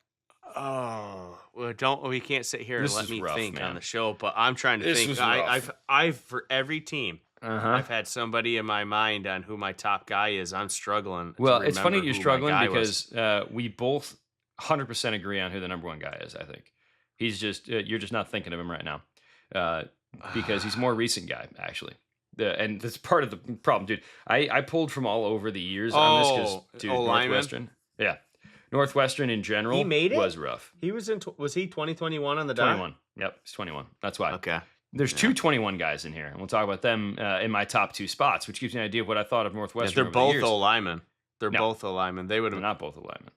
Speaker 2: Oh, well, we can't sit here and let me think on the show, but I'm trying to think. I've for every team, I've had somebody in my mind on who my top guy is. I'm struggling.
Speaker 1: Well, it's funny you're struggling because we both 100% agree on who the number 1 guy is. I think he's just you're just not thinking of him right now because he's a more recent guy actually. And that's part of the problem, dude. I pulled from all over the years on this because Northwestern, Northwestern in general was rough.
Speaker 2: He was was he 2021 on the dot?
Speaker 1: 21. Yep, he's 21. That's why.
Speaker 2: Okay.
Speaker 1: There's 2 21 guys in here, and we'll talk about them in my top 2 spots, which gives you an idea of what I thought of Northwestern.
Speaker 2: They're both O-linemen. They're both O-linemen. They would have
Speaker 1: not both O-linemen.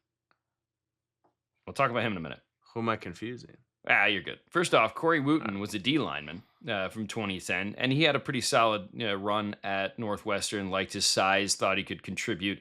Speaker 1: We'll talk about him in a minute.
Speaker 2: Who am I confusing?
Speaker 1: You're good. First off, Corey Wooten was a D lineman from 2010, and he had a pretty solid run at Northwestern. Liked his size, thought he could contribute.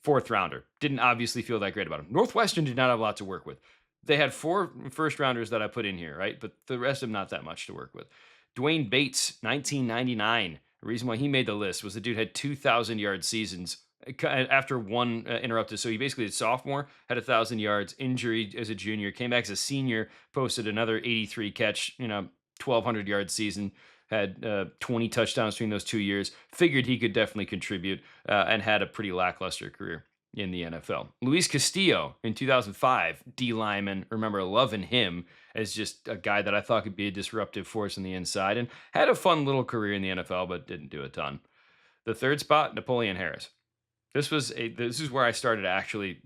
Speaker 1: 4th rounder. Didn't obviously feel that great about him. Northwestern did not have a lot to work with. They had 4 first rounders that I put in here, right? But the rest of them not that much to work with. Dwayne Bates, 1999. The reason why he made the list was the dude had 2,000-yard seasons after one interrupted. So he basically did sophomore, had 1,000 yards, injury as a junior, came back as a senior, posted another 83 catch, 1,200 yard season, had 20 touchdowns between those 2 years. Figured he could definitely contribute and had a pretty lackluster career in the NFL. Luis Castillo in 2005, D lineman. Remember loving him as just a guy that I thought could be a disruptive force on the inside and had a fun little career in the NFL, but didn't do a ton. The third spot, Napoleon Harris. This is where I started actually,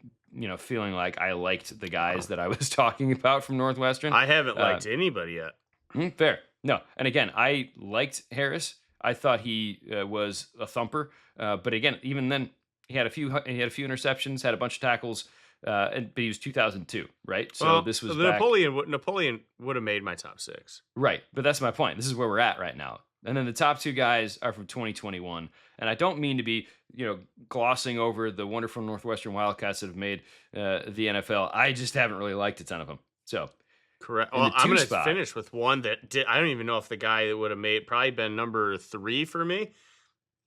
Speaker 1: feeling like I liked the guys that I was talking about from Northwestern.
Speaker 2: I haven't liked anybody yet.
Speaker 1: Fair. No. And again, I liked Harris. I thought he was a thumper. But again, even then, he had a few interceptions, had a bunch of tackles, but he was 2002, right? So this was
Speaker 2: Napoleon would have made my top 6.
Speaker 1: Right. But that's my point. This is where we're at right now. And then the top 2 guys are from 2021. And I don't mean to be, glossing over the wonderful Northwestern Wildcats that have made the NFL. I just haven't really liked a ton of them. So,
Speaker 2: correct. Well, I'm going to finish with one that I don't even know if the guy that would have probably been number 3 for me.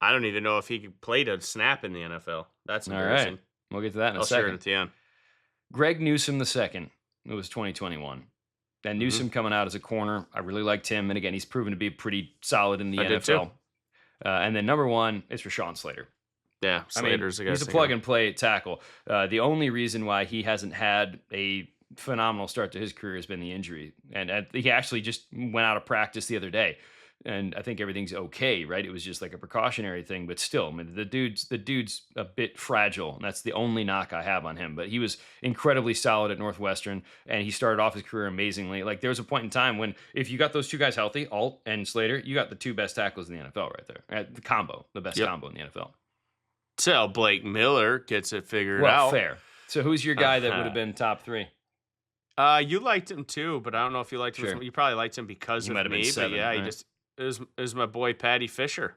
Speaker 2: I don't even know if he played a snap in the NFL. That's embarrassing.
Speaker 1: All right. We'll get to that in a second.
Speaker 2: I'll share it at the end.
Speaker 1: Greg Newsome II. It was 2021. And Newsome coming out as a corner. I really liked him. And again, he's proven to be pretty solid in the NFL. And then number 1 is Rashawn Slater.
Speaker 2: Yeah, Slater's
Speaker 1: he's a plug-and-play tackle. The only reason why he hasn't had a phenomenal start to his career has been the injury. And he actually just went out of practice the other day. And I think everything's okay, right? It was just like a precautionary thing, but still, the dude's a bit fragile, and that's the only knock I have on him. But he was incredibly solid at Northwestern, and he started off his career amazingly. Like there was a point in time when if you got those 2 guys healthy, Alt and Slater, you got the 2 best tackles in the NFL right there. The best combo in the NFL.
Speaker 2: So Blake Miller gets it figured out.
Speaker 1: Well, fair. So who's your guy that would have been top 3?
Speaker 2: You liked him too, but I don't know if you liked him.
Speaker 1: Sure.
Speaker 2: You probably liked him because
Speaker 1: he
Speaker 2: of
Speaker 1: might have
Speaker 2: me.
Speaker 1: been 7,
Speaker 2: but yeah,
Speaker 1: right?
Speaker 2: he just is my boy Patty Fisher.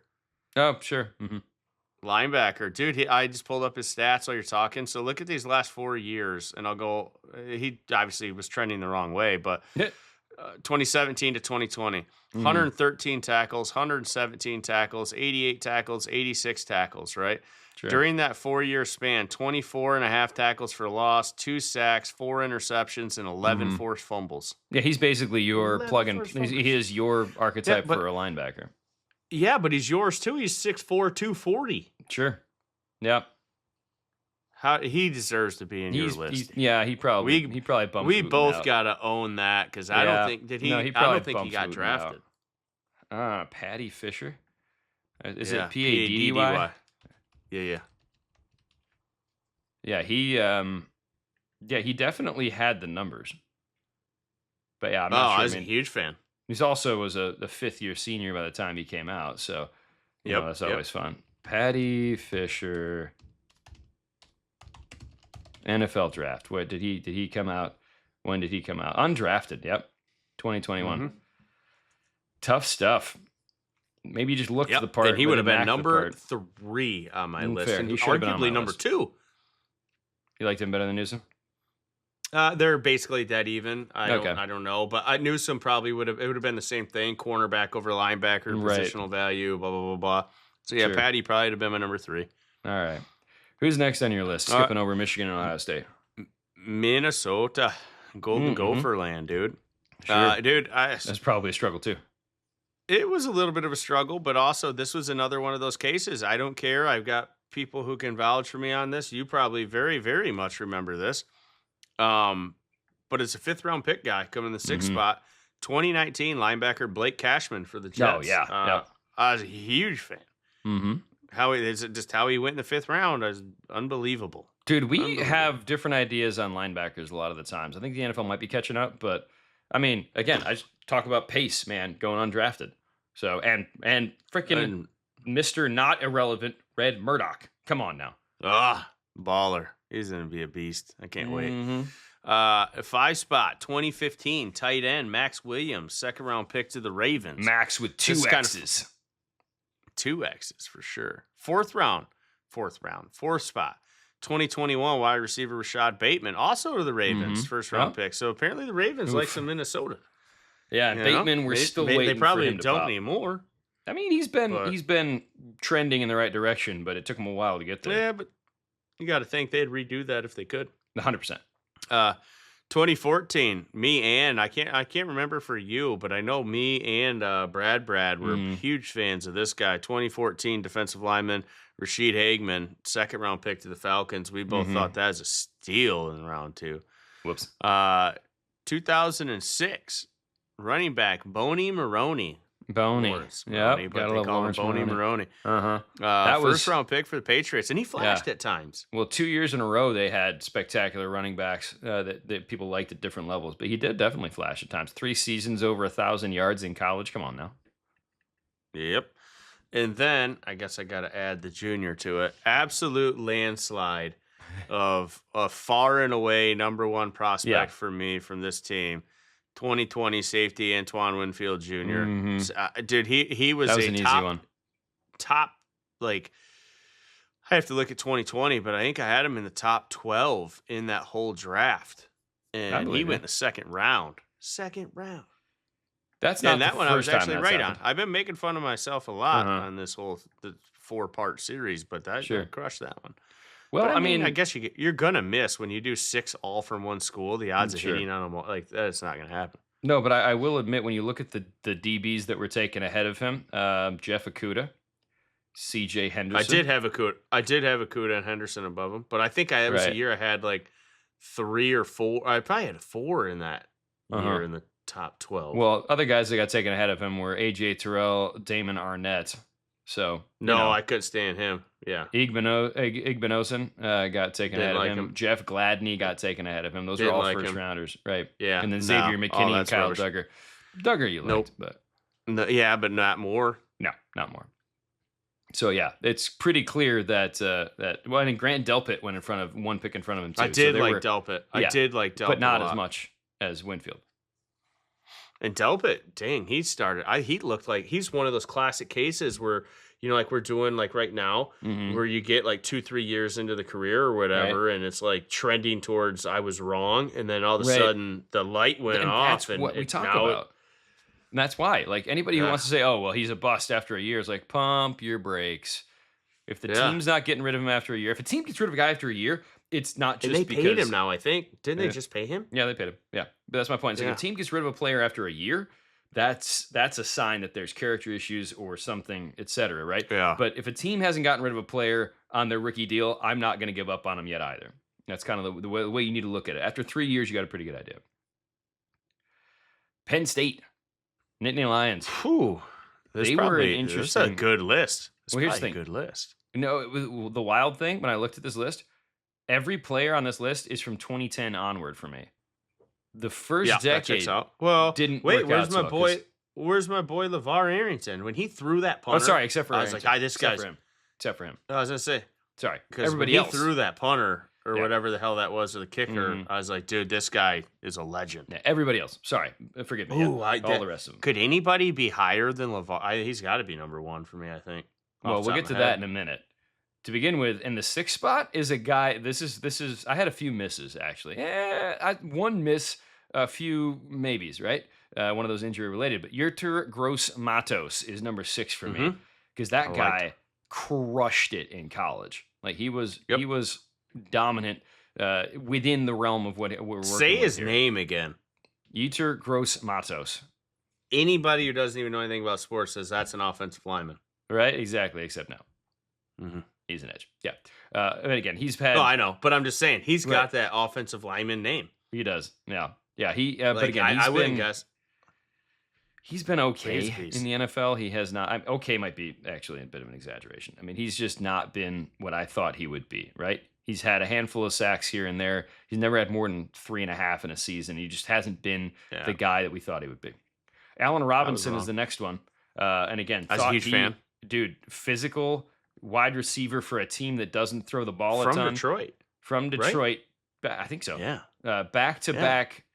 Speaker 1: Oh, sure.
Speaker 2: Linebacker, dude. I just pulled up his stats while you're talking. So look at these last 4 years, and I'll go. He obviously was trending the wrong way, but 2017 to 2020, 113 tackles, 117 tackles, 88 tackles, 86 tackles. Right. Sure. During that 4-year span, 24 and a half tackles for loss, 2 sacks, 4 interceptions, and 11 forced fumbles.
Speaker 1: Yeah, he's basically your plug-in. He is your archetype for a linebacker.
Speaker 2: Yeah, but he's yours too. He's 6'4", 240.
Speaker 1: Sure. Yep.
Speaker 2: He deserves to be in your list.
Speaker 1: He probably bumped.
Speaker 2: We both got to own that because I don't think I don't think he got drafted.
Speaker 1: Patty Fisher. Is it P-A-D-D-Y?
Speaker 2: Yeah.
Speaker 1: Yeah, he definitely had the numbers. But yeah, I'm not sure.
Speaker 2: I was a huge fan.
Speaker 1: He's also was a 5th-year senior by the time he came out, so that's always fun. Patty Fisher, NFL draft. What did he come out? When did he come out? Undrafted. Yep, 2021. Tough stuff. Maybe you just looked the part.
Speaker 2: And he would have been number 3 on my list,
Speaker 1: fair.
Speaker 2: and
Speaker 1: he should have been on my
Speaker 2: number
Speaker 1: list.
Speaker 2: 2.
Speaker 1: You liked him better than Newsome?
Speaker 2: They're basically dead even. I don't know, but Newsome probably would have. It would have been the same thing: cornerback over linebacker, positional value, blah blah blah blah. So yeah, sure. Patty probably would have been my number 3.
Speaker 1: All right, who's next on your list? Skipping over Michigan and Ohio State.
Speaker 2: Minnesota, Golden Gopher land, dude.
Speaker 1: Sure.
Speaker 2: Dude,
Speaker 1: that's probably a struggle too.
Speaker 2: It was a little bit of a struggle, but also this was another one of those cases. I don't care. I've got people who can vouch for me on this. You probably very, very much remember this. But it's a 5th-round pick guy coming in the 6th spot. 2019 linebacker Blake Cashman for the Jets.
Speaker 1: Oh, yeah.
Speaker 2: I was a huge fan. How he went in the 5th round is unbelievable.
Speaker 1: Dude, we have different ideas on linebackers a lot of the times. I think the NFL might be catching up, but I mean, again, I just talk about pace, man, going undrafted. So and freaking Mr. Not Irrelevant Red Murdoch. Come on now.
Speaker 2: Baller. He's gonna be a beast. I can't wait. 5 spot, 2015 tight end Max Williams, 2nd round pick to the Ravens.
Speaker 1: Max with 2 X's.
Speaker 2: 2 X's for sure. 4th spot. 2021 wide receiver Rashad Bateman, also to the Ravens, 1st round pick. So apparently the Ravens like some Minnesota.
Speaker 1: Yeah, Bateman, we're still waiting.
Speaker 2: They probably
Speaker 1: for him to
Speaker 2: don't
Speaker 1: pop.
Speaker 2: anymore.
Speaker 1: I mean, he's been trending in the right direction, but it took him a while to get there.
Speaker 2: Yeah, but you got to think they'd redo that if they could.
Speaker 1: 100%.
Speaker 2: 2014, I can't remember for you, but I know me and Brad were huge fans of this guy. 2014 defensive lineman Rashid Hageman, 2nd round pick to the Falcons. We both thought that was a steal in round 2.
Speaker 1: Whoops.
Speaker 2: 2006 running back Boney Maroney.
Speaker 1: But they call him Boney Maroney.
Speaker 2: That was first-round pick for the Patriots, and he flashed at times.
Speaker 1: Well, 2 years in a row, they had spectacular running backs that people liked at different levels, but he did definitely flash at times. 3 seasons over 1,000 yards in college. Come on now.
Speaker 2: Yep. And then, I guess I got to add the junior to it. Absolute landslide of a far and away number 1 prospect for me from this team. 2020 safety Antoine Winfield Jr. Dude, he was
Speaker 1: an easy one.
Speaker 2: Top, like, I have to look at 2020, but I think I had him in the top 12 in that whole draft. And he went in the second round.
Speaker 1: That's not
Speaker 2: that
Speaker 1: the
Speaker 2: one
Speaker 1: first
Speaker 2: I was actually
Speaker 1: time
Speaker 2: right
Speaker 1: happened.
Speaker 2: on. I've been making fun of myself a lot on this whole 4-part series, but I crushed that one.
Speaker 1: Well,
Speaker 2: but I mean, I guess you're gonna miss when you do 6 all from one school. The odds of hitting on them, like that's not gonna happen.
Speaker 1: No, but I will admit, when you look at the DBs that were taken ahead of him, Jeff Okudah, C.J. Henderson.
Speaker 2: I did have Okudah and Henderson above him, but I think that was a year I had like 3 or 4. I probably had 4 in that year in the top 12.
Speaker 1: Well, other guys that got taken ahead of him were A.J. Terrell, Damon Arnett. So
Speaker 2: I couldn't stand him. Yeah,
Speaker 1: Igbinosun got taken ahead of him. Jeff Gladney got taken ahead of him. Those were all first rounders, right?
Speaker 2: Yeah,
Speaker 1: and then Xavier McKinney and Kyle Duggar. Duggar, you liked, but
Speaker 2: but not more.
Speaker 1: No, not more. So yeah, it's pretty clear that I think Grant Delpit went in front of one pick in front of him too.
Speaker 2: I did like Delpit.
Speaker 1: But not as much as Winfield.
Speaker 2: And Delpit, dang, he looked like he's one of those classic cases where, like we're doing like right now, where you get like 2-3 years into the career or whatever, and it's like trending towards I was wrong, and then all of a sudden the light went off.
Speaker 1: That's what we talk about. And that's why, like, anybody who wants to say, oh, well, he's a bust after a year is like, pump your brakes. If the team's not getting rid of him after a year, if a team gets rid of a guy after a year, it's not just
Speaker 2: because... they paid him now, I think. Didn't they just pay him?
Speaker 1: Yeah, they paid him. Yeah. But that's my point. So if a team gets rid of a player after a year, that's a sign that there's character issues or something, et cetera, right?
Speaker 2: Yeah.
Speaker 1: But if a team hasn't gotten rid of a player on their rookie deal, I'm not going to give up on him yet either. That's kind of the way you need to look at it. After 3 years, you got a pretty good idea. Penn State. Nittany Lions.
Speaker 2: Whew. This is a good list.
Speaker 1: Here's the thing.
Speaker 2: A good list.
Speaker 1: No, it was the wild thing when I looked at this list. Every player on this list is from 2010 onward for me. The first decade didn't work out.
Speaker 2: Where's my boy LeVar Arrington? When he threw that punter.
Speaker 1: Oh, sorry, except for
Speaker 2: Arrington. I was like,
Speaker 1: except for him.
Speaker 2: I was gonna say,
Speaker 1: sorry,
Speaker 2: because everybody else threw that punter or whatever the hell that was, or the kicker. I was like, dude, this guy is a legend.
Speaker 1: Yeah, everybody else. Sorry, forgive me. All the rest of them.
Speaker 2: Could anybody be higher than LeVar? He's got to be number 1 for me, I think.
Speaker 1: Well, we'll get to that in a minute. To begin with, in the 6th spot is a guy. This is. I had a few misses actually. One miss, a few maybes. Right, one of those injury related. But Yetur Gross Matos is number 6 for me because that guy crushed it in college. Like he was dominant within the realm of what we're working with.
Speaker 2: Say his name again.
Speaker 1: Yetur Gross Matos.
Speaker 2: Anybody who doesn't even know anything about sports says that's an offensive lineman.
Speaker 1: Right, exactly. Except now. He's an edge. Yeah. And again, he's had...
Speaker 2: No, I know. But I'm just saying, he's got that offensive lineman name.
Speaker 1: He does. Yeah. Yeah. But again, I wouldn't guess. He's been okay in the NFL. He has not... okay might be actually a bit of an exaggeration. I mean, he's just not been what I thought he would be, right? He's had a handful of sacks here and there. He's never had more than 3.5 in a season. He just hasn't been the guy that we thought he would be. Allen Robinson is the next one. And again,
Speaker 2: I was a huge fan.
Speaker 1: Dude, physical... wide receiver for a team that doesn't throw the ball a ton. From Detroit. Right? I think so.
Speaker 2: Yeah.
Speaker 1: Back-to-back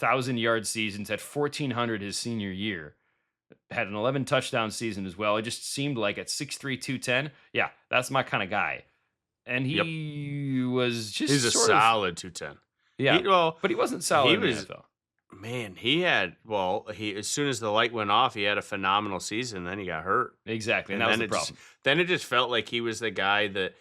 Speaker 1: 1,000-yard seasons. Had 1,400 his senior year. Had an 11 touchdown season as well. It just seemed like at 6'3", 210, yeah, that's my kind of guy. And he was just
Speaker 2: he's a solid 210.
Speaker 1: Yeah, but he wasn't solid in the NFL.
Speaker 2: Man, he as soon as the light went off, he had a phenomenal season. Then he got hurt.
Speaker 1: Exactly, and that was the problem.
Speaker 2: Then it just felt like he was the guy that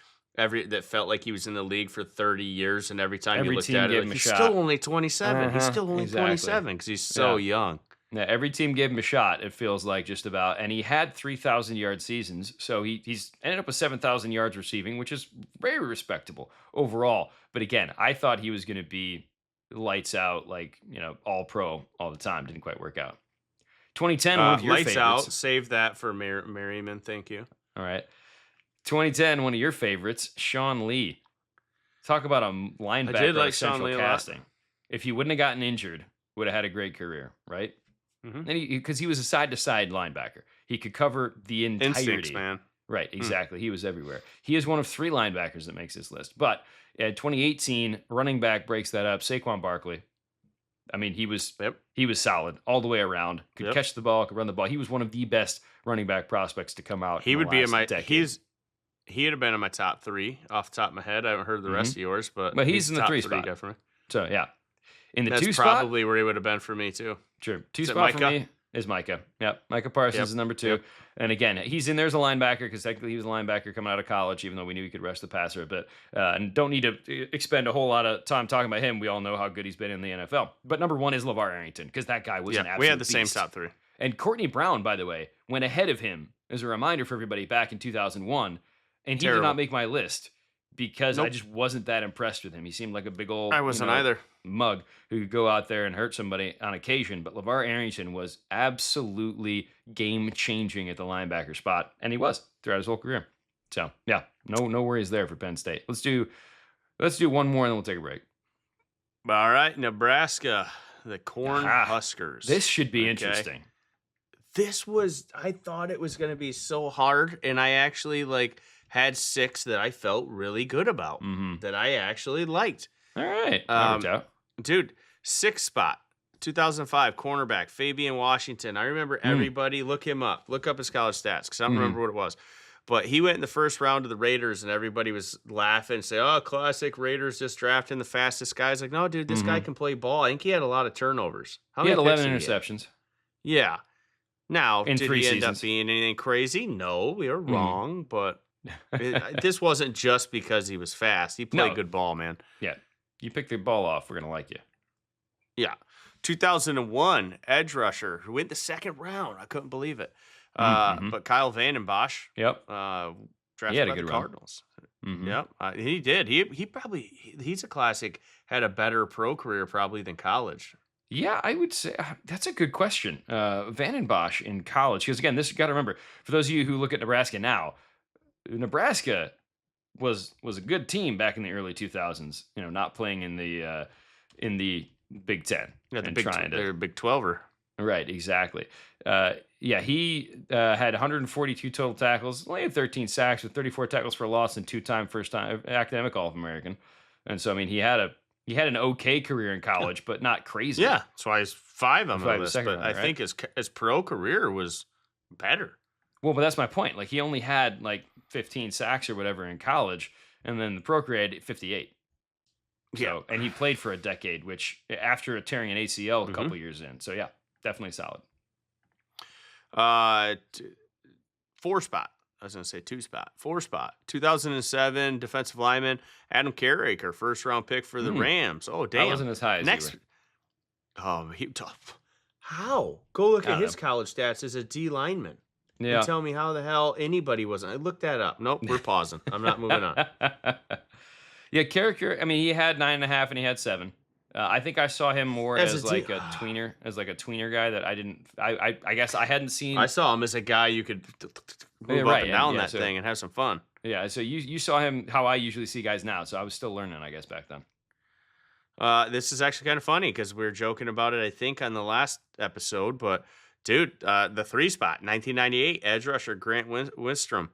Speaker 2: felt like he was in the league for 30 years, and every time you looked at it, like, he's still only 27. He's still only 27 because he's so young.
Speaker 1: Yeah, every team gave him a shot, it feels like, just about. And he had 3,000-yard seasons, so he's ended up with 7,000 yards receiving, which is very respectable overall. But again, I thought he was going to be lights out, like, all pro all the time. Didn't quite work out. 2010, one of your
Speaker 2: lights
Speaker 1: favorites.
Speaker 2: Out. Save that for Merriman. Thank you.
Speaker 1: All right. 2010, one of your favorites, Sean Lee. Talk about a linebacker. I did like central casting. If he wouldn't have gotten injured, would have had a great career, right? Mm-hmm. And because he was a side-to-side linebacker, he could cover the entirety.
Speaker 2: Instincts, man.
Speaker 1: Right, exactly. He was everywhere. He is one of 3 linebackers that makes this list. But in 2018, running back breaks that up. Saquon Barkley. I mean, he was solid all the way around. Could catch the ball, could run the ball. He was one of the best running back prospects to come out.
Speaker 2: He would be in my
Speaker 1: decade.
Speaker 2: He'd have been in my top 3 off the top of my head. I haven't heard the rest of yours, but
Speaker 1: he's in the 3 spot,
Speaker 2: definitely.
Speaker 1: So yeah, in the
Speaker 2: That's
Speaker 1: 2 spot,
Speaker 2: probably where he would have been for me too.
Speaker 1: True. 2 spot for me is Micah. Yep, Micah Parsons is number 2. Yep. And again, he's in there as a linebacker because technically he was a linebacker coming out of college, even though we knew he could rush the passer a bit. And don't need to expend a whole lot of time talking about him. We all know how good he's been in the NFL. But number 1 is LeVar Arrington because that guy was an absolute
Speaker 2: we had the
Speaker 1: beast.
Speaker 2: same top 3.
Speaker 1: And Courtney Brown, by the way, went ahead of him as a reminder for everybody back in 2001. And he did not make my list because I just wasn't that impressed with him. He seemed like a big old
Speaker 2: either
Speaker 1: mug who could go out there and hurt somebody on occasion. But LeVar Arrington was absolutely game-changing at the linebacker spot, and he was throughout his whole career. So, yeah, no worries there for Penn State. Let's do one more, and then we'll take a break.
Speaker 2: All right, Nebraska, the Cornhuskers.
Speaker 1: This should be interesting.
Speaker 2: I thought it was going to be so hard, and I actually, had 6 that I felt really good about, that I actually liked.
Speaker 1: All right. That worked out.
Speaker 2: Dude, 6th spot, 2005, cornerback, Fabian Washington. I remember everybody, look him up. Look up his college stats, because I don't remember what it was. But he went in the first round to the Raiders, and everybody was laughing and say, oh, classic Raiders just drafting the fastest guys. Like, no, dude, this guy can play ball. I think he had a lot of turnovers.
Speaker 1: He had 11 interceptions.
Speaker 2: Yeah. Now, did he end
Speaker 1: up
Speaker 2: being anything crazy? No, we were wrong, but this wasn't just because he was fast. He played good ball, man.
Speaker 1: Yeah. You pick the ball off, we're going to like you.
Speaker 2: Yeah. 2001, edge rusher, who went the 2nd round. I couldn't believe it. But Kyle Vandenbosch, drafted by the Cardinals. Yep, he did. He's a classic, had a better pro career probably than college.
Speaker 1: Yeah, I would say that's a good question. Vandenbosch in college, because again, this you got to remember, for those of you who look at Nebraska now, Nebraska was a good team back in the early 2000s. Not playing in the Big Ten.
Speaker 2: Yeah, they're Big 12er.
Speaker 1: Right, exactly. He had 142 total tackles, only had 13 sacks with 34 tackles for loss and 2-time first-time academic All-American. And so, I mean, he had an okay career in college, but not crazy.
Speaker 2: Yeah, that's why he's 5 on the list. But I think his pro career was better.
Speaker 1: Well, but that's my point. Like, he only had 15 sacks or whatever in college, and then the pro career had 58. So, and he played for a decade, which after tearing an ACL a couple years in. So yeah, definitely solid.
Speaker 2: 4 spot. I was going to say 2 spot. 4 spot. 2007 defensive lineman Adam Carraker, 1st round pick for the Rams. Oh, damn.
Speaker 1: That wasn't as high as
Speaker 2: next. How? Go look at his college stats as a D lineman. Yeah. And tell me how the hell anybody wasn't. I looked that up. Nope, we're pausing. I'm not moving on.
Speaker 1: Yeah, Carraker, I mean, he had 9.5 and he had 7. I think I saw him more as a tweener guy that I didn't. I guess I hadn't seen.
Speaker 2: I saw him as a guy you could move up and down that thing and have some fun.
Speaker 1: Yeah, so you saw him how I usually see guys now. So I was still learning, I guess, back then.
Speaker 2: This is actually kind of funny because we were joking about it, I think, on the last episode. But dude, the 3 spot, 1998 edge rusher Grant Wistrom,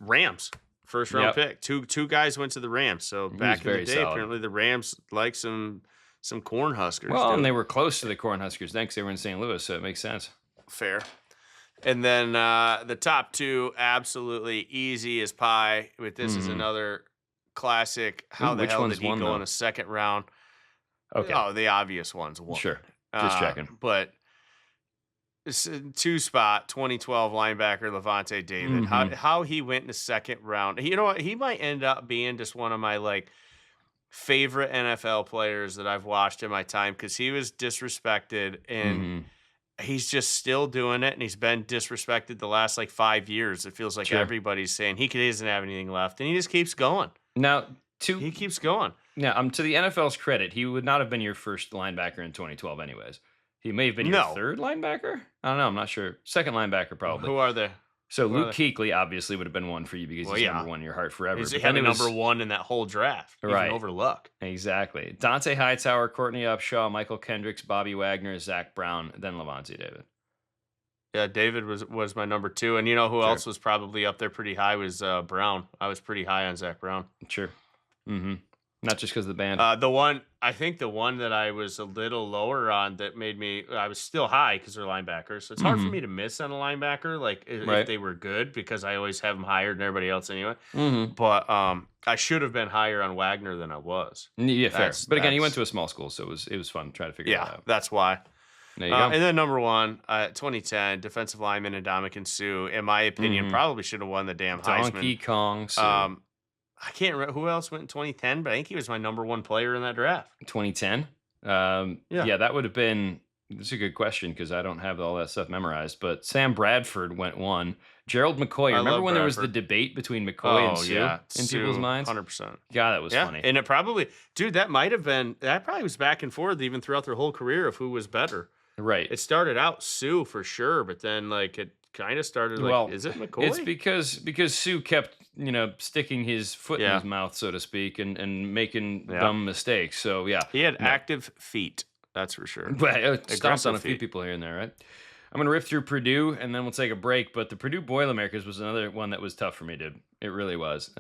Speaker 2: Rams. 1st round pick. Two guys went to the Rams. So back in the day, apparently the Rams like some Cornhuskers.
Speaker 1: Well, and they were close to the Cornhuskers then because they were in St. Louis, so it makes sense.
Speaker 2: Fair. And then the top 2, absolutely easy as pie. But this is another classic. How the hell did he go in the 2nd round?
Speaker 1: Okay.
Speaker 2: Oh, the obvious ones. One.
Speaker 1: Sure. Just checking.
Speaker 2: But 2-spot 2012 linebacker Levante David. How he went in the second round. You know what? He might end up being just one of my like favorite NFL players that I've watched in my time because he was disrespected and he's just still doing it, and he's been disrespected the last like 5 years. It feels like everybody's saying he doesn't have anything left, and he just keeps going.
Speaker 1: Now,
Speaker 2: he keeps going.
Speaker 1: Now, to the NFL's credit, he would not have been your first linebacker in 2012 anyways. He may have been your third linebacker? I don't know. I'm not sure. Second linebacker, probably.
Speaker 2: Who are they?
Speaker 1: So Luke Kuechly obviously would have been one for you because he's number one in your heart forever.
Speaker 2: He's number one in that whole draft,
Speaker 1: right?
Speaker 2: Even over Luck.
Speaker 1: Exactly. Dante Hightower, Courtney Upshaw, Michael Kendricks, Bobby Wagner, Zach Brown, then Levante David.
Speaker 2: Yeah, David was my number 2, and you know who else was probably up there pretty high was Brown. I was pretty high on Zach Brown.
Speaker 1: Sure. Not just because of the band.
Speaker 2: The one that I was a little lower on that made me, I was still high because they're linebackers. So it's hard for me to miss on a linebacker, like if they were good, because I always have them higher than everybody else anyway. But I should have been higher on Wagner than I was.
Speaker 1: Yeah, fair. But again, he went to a small school, so it was fun to try to figure that out.
Speaker 2: Yeah, that's why.
Speaker 1: There you go.
Speaker 2: And then number 1, 2010, defensive lineman Ndamukong Suh, in my opinion, probably should have won the damn Heisman.
Speaker 1: Donkey Kong Suh.
Speaker 2: I can't remember who else went in 2010, but I think he was my number 1 player in that draft.
Speaker 1: 2010? Yeah, that would have been. That's a good question because I don't have all that stuff memorized. But Sam Bradford went 1. Gerald McCoy. Remember when there was the debate between McCoy and Suh in people's minds?
Speaker 2: 100%.
Speaker 1: God, that was funny.
Speaker 2: And it probably, dude, that probably was back and forth even throughout their whole career of who was better.
Speaker 1: Right.
Speaker 2: It started out Suh for sure, but then like it kind of started like, is it McCoy?
Speaker 1: It's because Suh kept, sticking his foot in his mouth, so to speak, and making dumb mistakes. So, yeah.
Speaker 2: He had active feet, that's for sure.
Speaker 1: But it stomps on a few people here and there, right? I'm going to riff through Purdue, and then we'll take a break. But the Purdue Boilermakers was another one that was tough for me, dude. It really was.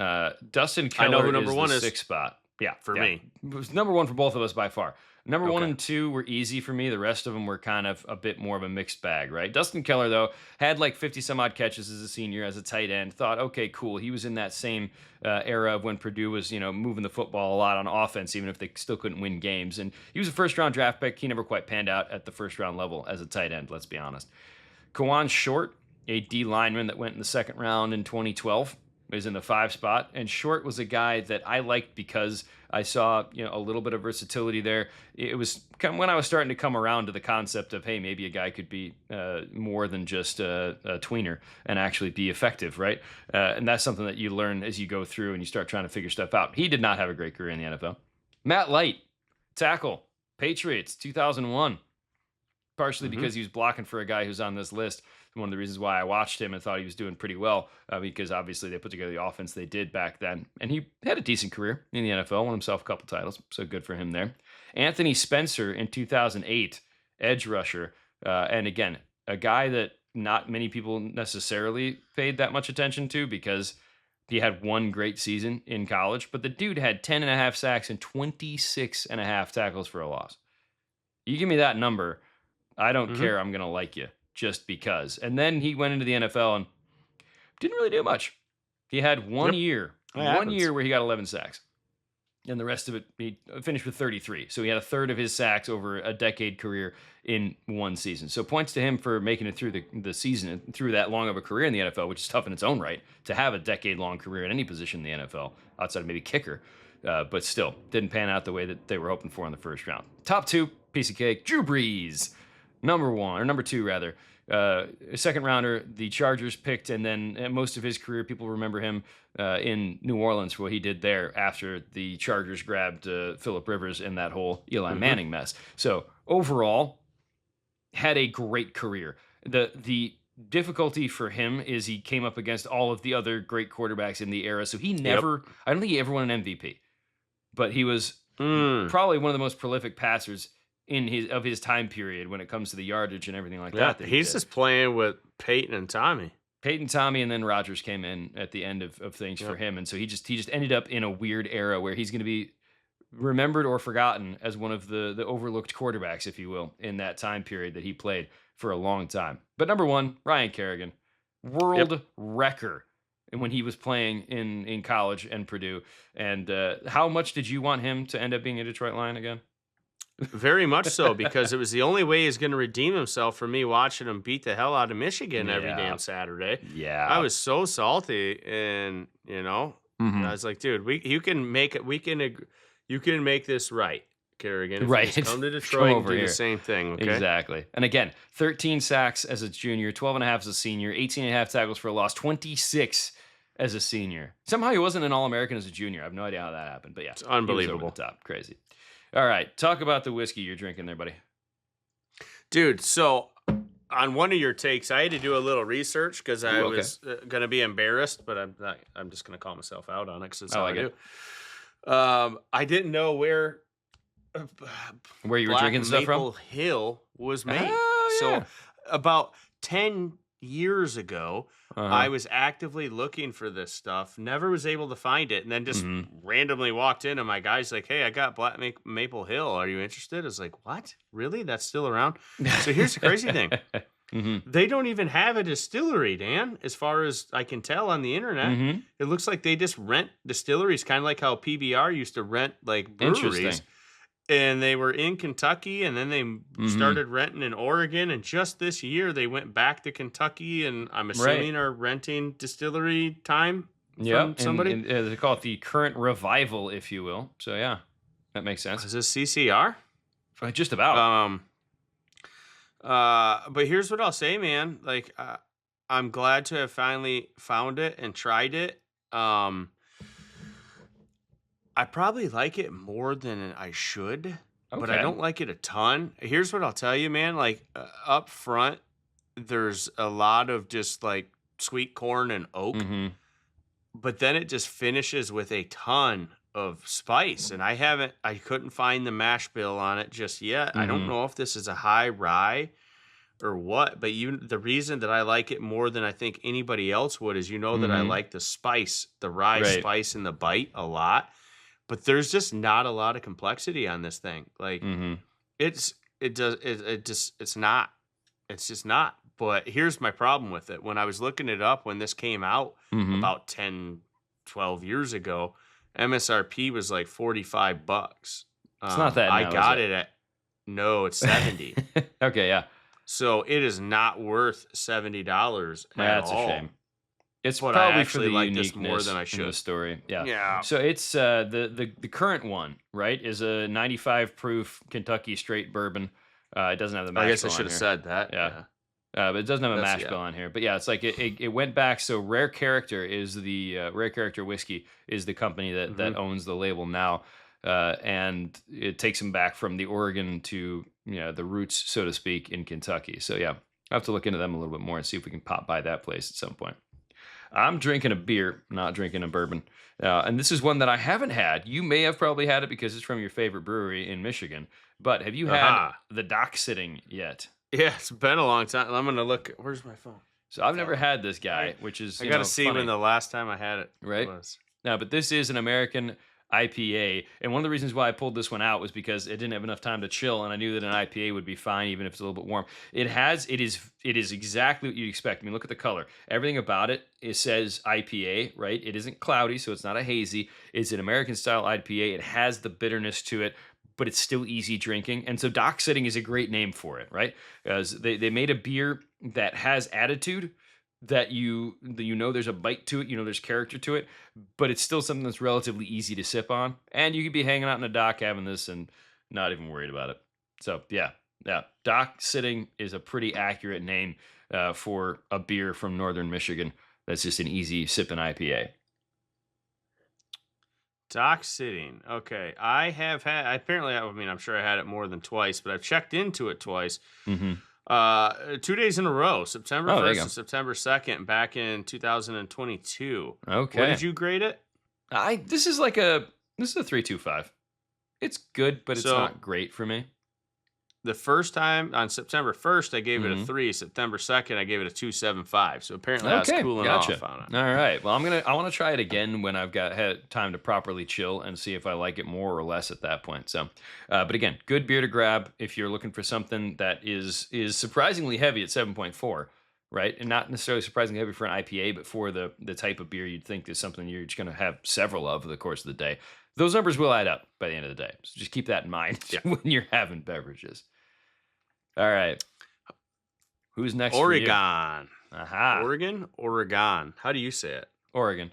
Speaker 1: Dustin Keller, I know who number one is. 6th spot. Yeah,
Speaker 2: for me.
Speaker 1: It was number 1 for both of us by far. Number 1 and 2 were easy for me. The rest of them were kind of a bit more of a mixed bag, right? Dustin Keller, though, had like 50-some-odd catches as a senior, as a tight end. Thought, okay, cool. He was in that same era of when Purdue was, moving the football a lot on offense, even if they still couldn't win games. And he was a first-round draft pick. He never quite panned out at the first-round level as a tight end, let's be honest. Kawan Short, a D lineman that went in the second round in 2012, was in the 5 spot. And Short was a guy that I liked because I saw, a little bit of versatility there. It was when I was starting to come around to the concept of, hey, maybe a guy could be more than just a tweener and actually be effective, right? And that's something that you learn as you go through and you start trying to figure stuff out. He did not have a great career in the NFL. Matt Light, tackle, Patriots, 2001. Partially because he was blocking for a guy who's on this list. One of the reasons why I watched him and thought he was doing pretty well, because obviously they put together the offense they did back then. And he had a decent career in the NFL, won himself a couple titles, so good for him there. Anthony Spencer in 2008, edge rusher. And again, a guy that not many people necessarily paid that much attention to because he had one great season in college, but the dude had 10.5 sacks and 26.5 tackles for a loss. You give me that number, I don't care. I'm going to like you just because. And then he went into the NFL and didn't really do much. He had one year where he got 11 sacks. And the rest of it, he finished with 33. So he had a third of his sacks over a decade career in one season. So points to him for making it through the season, through that long of a career in the NFL, which is tough in its own right, to have a decade-long career in any position in the NFL, outside of maybe kicker. But still, didn't pan out the way that they were hoping for in the first round. Top 2, piece of cake, Drew Brees. Number 2 rather. Second rounder, the Chargers picked, and then most of his career, people remember him in New Orleans for what he did there after the Chargers grabbed Phillip Rivers in that whole Eli Manning mess. So overall, had a great career. The difficulty for him is he came up against all of the other great quarterbacks in the era, so he never, I don't think he ever won an MVP, but he was probably one of the most prolific passers in his time period when it comes to the yardage and everything like that.
Speaker 2: He's just playing with Peyton and Tommy.
Speaker 1: And then Rogers came in at the end of things for him, and so he just ended up in a weird era where he's going to be remembered or forgotten as one of the overlooked quarterbacks, if you will, in that time period that he played for a long time. But number 1, Ryan Kerrigan, world wrecker when he was playing in college and Purdue. And how much did you want him to end up being a Detroit Lion again?
Speaker 2: Very much so, because it was the only way he's going to redeem himself for me watching him beat the hell out of Michigan every damn Saturday.
Speaker 1: Yeah.
Speaker 2: I was so salty, and, I was like, dude, you can make this right, Kerrigan. If
Speaker 1: right.
Speaker 2: you just come to Detroit and do the same thing, okay?
Speaker 1: Exactly. And again, 13 sacks as a junior, 12.5 as a senior, 18.5 tackles for a loss, 26 as a senior. Somehow he wasn't an All-American as a junior. I have no idea how that happened, but yeah.
Speaker 2: It's unbelievable.
Speaker 1: He was over the top. Crazy. All right, talk about the whiskey you're drinking there, buddy.
Speaker 2: Dude, so on one of your takes, I had to do a little research because I was going to be embarrassed, but I'm just going to call myself out on it because it's how I do. I didn't know where
Speaker 1: you were drinking stuff from?
Speaker 2: Maple Hill was made.
Speaker 1: Oh, yeah.
Speaker 2: So about 10 years ago, I was actively looking for this stuff, never was able to find it, and then just randomly walked in, and my guy's like, hey, I got Black Maple Hill. Are you interested? I was like, what? Really? That's still around? So here's the crazy thing. They don't even have a distillery, Dan, as far as I can tell on the internet. It looks like they just rent distilleries, kind of like how PBR used to rent like breweries. And they were in Kentucky, and then they started renting in Oregon. And just this year, they went back to Kentucky, and I'm assuming are renting distillery time from somebody.
Speaker 1: And they call it the current revival, if you will. So, yeah, that makes sense.
Speaker 2: Is this CCR?
Speaker 1: Just about.
Speaker 2: But here's what I'll say, man. Like, I'm glad to have finally found it and tried it. I probably like it more than I should, but I don't like it a ton. Here's what I'll tell you, man. Like, up front, there's a lot of just like sweet corn and oak, but then it just finishes with a ton of spice. And I couldn't find the mash bill on it just yet. I don't know if this is a high rye or what, but the reason that I like it more than I think anybody else would is that I like the spice, the rye spice in the bite a lot. But there's just not a lot of complexity on this thing. Like it's just not. But here's my problem with it. When I was looking it up when this came out about 10, 12 years ago, MSRP was like $45. It's
Speaker 1: not that now,
Speaker 2: I got it at it's 70.
Speaker 1: Okay, yeah.
Speaker 2: So it is not worth $70 at all.
Speaker 1: That's a shame. It's
Speaker 2: but
Speaker 1: probably
Speaker 2: I
Speaker 1: for the
Speaker 2: like
Speaker 1: uniqueness
Speaker 2: this more than I should.
Speaker 1: In the story. Yeah.
Speaker 2: Yeah.
Speaker 1: So it's the current one, right, is a 95 proof Kentucky straight bourbon. It doesn't have the mash bill.
Speaker 2: I guess I should have said that.
Speaker 1: Yeah. But it doesn't have a mash bill on here. But yeah, it's like it went back. So Rare Character is the Rare Character Whiskey is the company that owns the label now. And it takes them back from the Oregon to the roots, so to speak, in Kentucky. So yeah, I have to look into them a little bit more and see if we can pop by that place at some point. I'm drinking a beer, not drinking a bourbon. And this is one that I haven't had. You may have probably had it because it's from your favorite brewery in Michigan. But have you had the Dock Sitting yet?
Speaker 2: Yeah, it's been a long time. I'm going to look. Where's my phone?
Speaker 1: So I've never had this guy, which is
Speaker 2: I got to see
Speaker 1: funny.
Speaker 2: when the last time I had it
Speaker 1: was. No, but this is an American IPA. And one of the reasons why I pulled this one out was because it didn't have enough time to chill, and I knew that an IPA would be fine even if it's a little bit warm. It is exactly what you'd expect. I mean, look at the color. Everything about it says IPA, right? It isn't cloudy, so it's not a hazy. It's an American style IPA. It has the bitterness to it, but it's still easy drinking. And so Dock Sitting is a great name for it, right? Because they made a beer that has attitude, that there's a bite to it, there's character to it, but it's still something that's relatively easy to sip on. And you could be hanging out in a dock having this and not even worried about it. So yeah, Dock Sitting is a pretty accurate name for a beer from northern Michigan. That's just an easy sipping IPA.
Speaker 2: Dock Sitting. Okay. I'm sure I had it more than twice, but I've checked into it twice. 2 days in a row, September 1st and September 2nd, back in 2022.
Speaker 1: Okay.
Speaker 2: What did you grade it?
Speaker 1: This is a 3.25. It's good, but it's not great for me.
Speaker 2: The first time on September 1st, I gave it a 3. September 2nd, I gave it a 2.75. So apparently I was cooling off on it.
Speaker 1: All right. Well, I want to try it again when I've had time to properly chill and see if I like it more or less at that point. So, but again, good beer to grab if you're looking for something that is surprisingly heavy at 7.4, right? And not necessarily surprisingly heavy for an IPA, but for the type of beer you'd think is something you're just going to have several of over the course of the day. those numbers will add up by the end of the day. So just keep that in mind when you're having beverages. All right. Who's next?
Speaker 2: Oregon.
Speaker 1: Aha.
Speaker 2: Oregon. How do you say it?
Speaker 1: Oregon.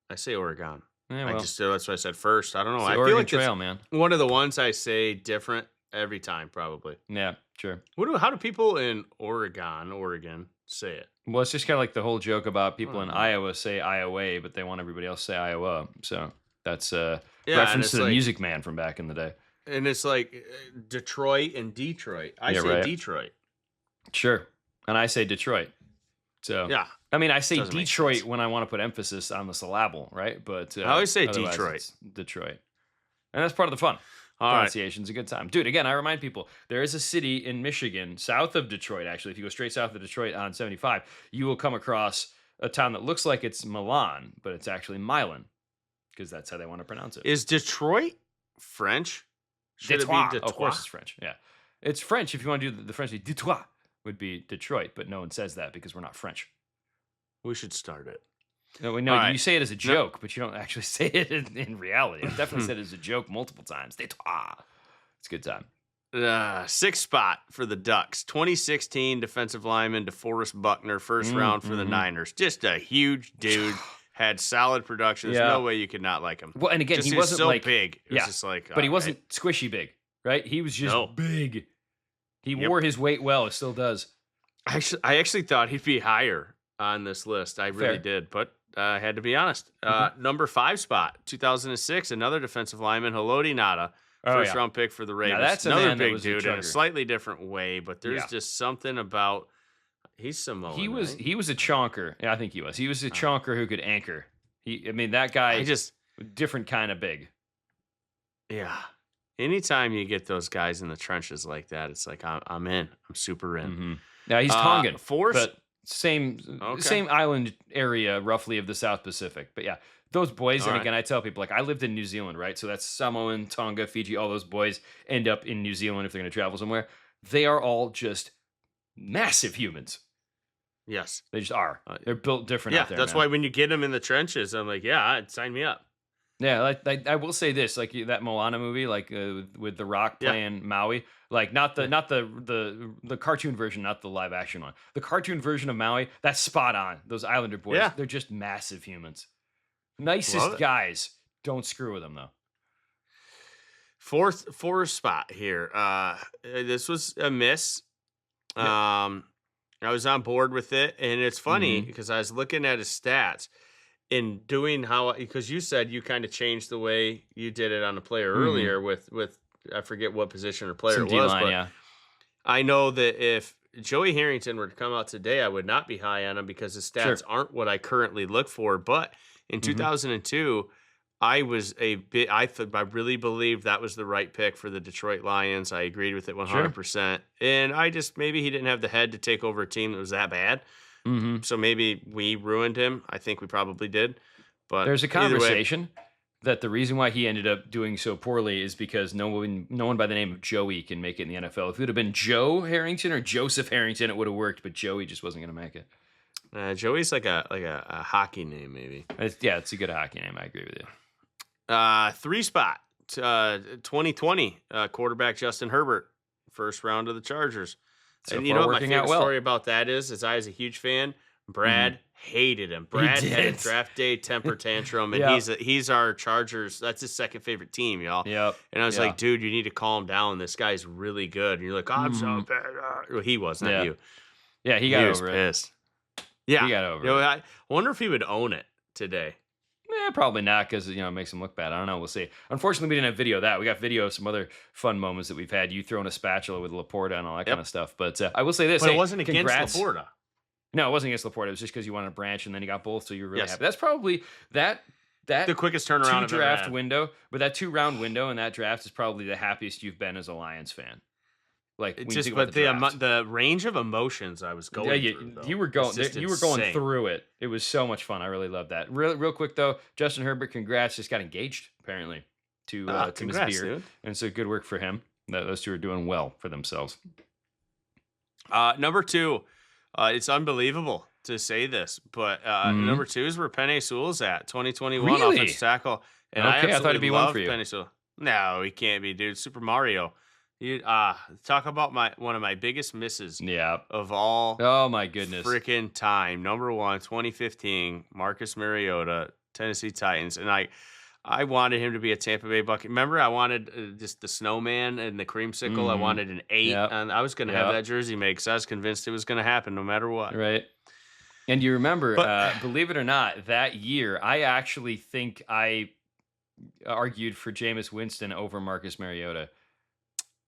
Speaker 2: I say Oregon.
Speaker 1: Yeah, well,
Speaker 2: that's what I said first. I don't know.
Speaker 1: I
Speaker 2: feel like
Speaker 1: Trail, man.
Speaker 2: One of the ones I say different every time, probably.
Speaker 1: Yeah, sure.
Speaker 2: How do people in Oregon say it?
Speaker 1: Well, it's just kind of like the whole joke about people in Iowa say Iowa, but they want everybody else to say Iowa. So that's a reference to the Music Man from back in the day.
Speaker 2: And it's like Detroit and Detroit. I say Detroit.
Speaker 1: Sure. And I say Detroit. So
Speaker 2: yeah.
Speaker 1: I mean, I say Detroit when I want to put emphasis on the syllable, right? But
Speaker 2: I always say Detroit.
Speaker 1: Detroit. And that's part of the fun. Pronunciation's a good time. Dude, again, I remind people, there is a city in Michigan, south of Detroit, actually. If you go straight south of Detroit on 75, you will come across a town that looks like it's Milan, but it's actually Milan, because that's how they want to pronounce it.
Speaker 2: Is Detroit French?
Speaker 1: Should it be Detroit? Of course it's French, yeah. It's French. If you want to do the French, Detroit would be Detroit, but no one says that because we're not French.
Speaker 2: We should start it.
Speaker 1: No, you say it as a joke, but you don't actually say it in reality. I've definitely said it as a joke multiple times. It's a good time.
Speaker 2: Sixth spot for the Ducks. 2016 defensive lineman DeForest Buckner, first round for the Niners. Just a huge dude. Had solid production. There's no way you could not like him.
Speaker 1: Well, and again, he wasn't
Speaker 2: so
Speaker 1: like
Speaker 2: big. It was just like,
Speaker 1: but he wasn't squishy big, right? He was just big. He wore his weight well. It still does.
Speaker 2: I actually thought he'd be higher on this list. I really did, but I had to be honest. Number 5 spot, 2006, another defensive lineman, Haloti Ngata, first round pick for the Ravens.
Speaker 1: Now, that's
Speaker 2: another big dude in a slightly different way, but there's just something about he's Samoan.
Speaker 1: He was a chonker. Yeah, I think he was. He was a chonker who could anchor. That guy different kind of big.
Speaker 2: Yeah. Anytime you get those guys in the trenches like that, it's like I'm in. I'm super in.
Speaker 1: Mm-hmm. Now he's Tongan, but same island area roughly of the South Pacific. But yeah, those boys, again, I tell people, like, I lived in New Zealand, right? So that's Samoan, Tonga, Fiji, all those boys end up in New Zealand if they're going to travel somewhere. They are all just massive humans.
Speaker 2: Yes.
Speaker 1: They just are. They're built different out there.
Speaker 2: That's why when you get them in the trenches, I'm like, sign me up.
Speaker 1: Yeah, like I will say this, like that Moana movie, like with The Rock playing Maui, like not the cartoon version, not the live action one. The cartoon version of Maui, that's spot on. Those Islander boys, they're just massive humans. Nicest guys. Don't screw with them though.
Speaker 2: Fourth spot here. This was a miss. I was on board with it, and it's funny because I was looking at his stats. In doing because you said you kind of changed the way you did it on a player earlier with I forget what position or player it was, but I know that if Joey Harrington were to come out today, I would not be high on him because his stats aren't what I currently look for. But in 2002, I was I really believed that was the right pick for the Detroit Lions. I agreed with it 100%. And maybe he didn't have the head to take over a team that was that bad. So maybe we ruined him. I think we probably did. But
Speaker 1: there's a conversation that the reason why he ended up doing so poorly is because no one by the name of Joey can make it in the NFL. If it would have been Joe Harrington or Joseph Harrington, it would have worked. But Joey just wasn't going to make it.
Speaker 2: Joey's like a hockey name, maybe.
Speaker 1: It's a good hockey name. I agree with you.
Speaker 2: 3 spot, 2020 quarterback Justin Herbert, first round of the Chargers.
Speaker 1: So
Speaker 2: and you know what my favorite story about that is I was a huge fan. Brad hated him. Brad had a draft day temper tantrum, and he's our Chargers. That's his second favorite team, y'all.
Speaker 1: Yep.
Speaker 2: And I was like, dude, you need to calm down. This guy's really good. And you're like, I'm so bad. Well, he was, not you.
Speaker 1: Yeah, he got over
Speaker 2: pissed.
Speaker 1: it. Yeah, he got over it.
Speaker 2: I wonder if he would own it today.
Speaker 1: Probably not because it makes him look bad. I don't know. We'll see. Unfortunately, we didn't have video of that. We got video of some other fun moments that we've had. You throwing a spatula with Laporta and all that kind of stuff. But I will say this.
Speaker 2: But it wasn't against Laporta.
Speaker 1: No, it wasn't against Laporta. It was just because you wanted a branch and then you got both, so you were really happy. That's probably the
Speaker 2: quickest turnaround
Speaker 1: 2 draft window. But that 2-round window in that draft is probably the happiest you've been as a Lions fan. Like
Speaker 2: the range of emotions I was going through.
Speaker 1: You were going through it. It was so much fun. I really loved that. Real quick though, Justin Herbert, congrats! Just got engaged apparently to Miss Beard, dude. And so good work for him. Those two are doing well for themselves.
Speaker 2: Number 2, it's unbelievable to say this, but number 2 is where Penny Sewell's at. 2021 offensive tackle. And
Speaker 1: okay, I thought it'd be one for you.
Speaker 2: Peninsula. No, he can't be, dude. Super Mario. You talk about one of my biggest misses of all
Speaker 1: my goodness
Speaker 2: freaking time. Number 1, 2015, Marcus Mariota, Tennessee Titans. And I wanted him to be a Tampa Bay Buccaneer. Remember, I wanted just the snowman and the creamsicle.
Speaker 1: Mm-hmm.
Speaker 2: I wanted an 8, and I was going to have that jersey made because I was convinced it was going to happen no matter what.
Speaker 1: Right. And you remember, believe it or not, that year, I actually think I argued for Jameis Winston over Marcus Mariota.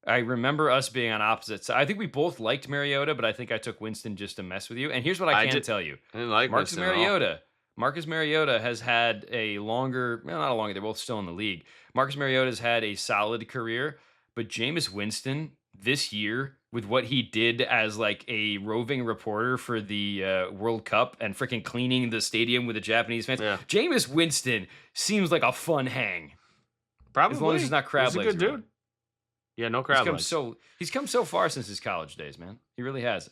Speaker 1: I remember us being on opposite sides. I think we both liked Mariota, but I think I took Winston just to mess with you. And here's what I can tell you.
Speaker 2: I didn't like
Speaker 1: Marcus Mariota. Marcus Mariota has had a longer, well, not a longer, they're both still in the league. Marcus Mariota's had a solid career, but Jameis Winston this year, with what he did as like a roving reporter for the World Cup and freaking cleaning the stadium with the Japanese fans, Jameis Winston seems like a fun hang.
Speaker 2: Probably.
Speaker 1: As long as he's not crab legs.
Speaker 2: He's a good dude. Yeah, no crab legs.
Speaker 1: He's come so far since his college days, man. He really has.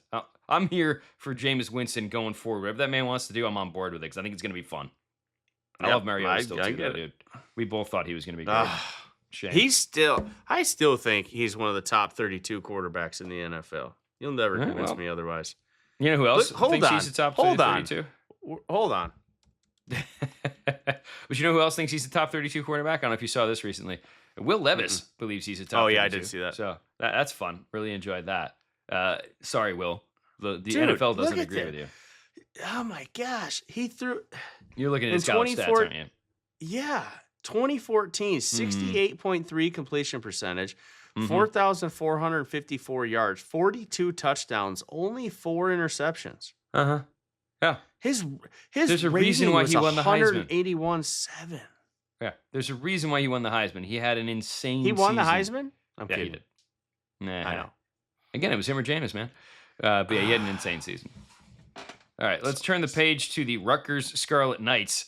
Speaker 1: I'm here for Jameis Winston going forward. Whatever that man wants to do, I'm on board with it because I think it's going to be fun. I love Mariota still too, dude. We both thought he was going to be great.
Speaker 2: Shame. I still think he's one of the top 32 quarterbacks in the NFL. You'll never convince me otherwise.
Speaker 1: You know who else thinks he's the top 32?
Speaker 2: Hold on.
Speaker 1: But you know who else thinks he's the top 32 quarterback? I don't know if you saw this recently. Will Levis believes he's a top 32.
Speaker 2: Oh, yeah, I did see that.
Speaker 1: So that's fun. Really enjoyed that. Sorry, Will. The NFL doesn't agree with you.
Speaker 2: Oh, my gosh. He threw...
Speaker 1: You're looking at his college stats, aren't you?
Speaker 2: Yeah. 2014, 68.3 completion percentage, 4,454 yards, 42 touchdowns, only 4 interceptions.
Speaker 1: Uh-huh. Yeah.
Speaker 2: His
Speaker 1: There's a reason why he won the Heisman.
Speaker 2: 181.7.
Speaker 1: Yeah. There's a reason why he won the Heisman. He had an insane season.
Speaker 2: He won the Heisman? I'm kidding.
Speaker 1: He did. Nah.
Speaker 2: I know.
Speaker 1: Again, it was him or Jameis, man. But yeah, he had an insane season. All right, let's turn the page to the Rutgers Scarlet Knights,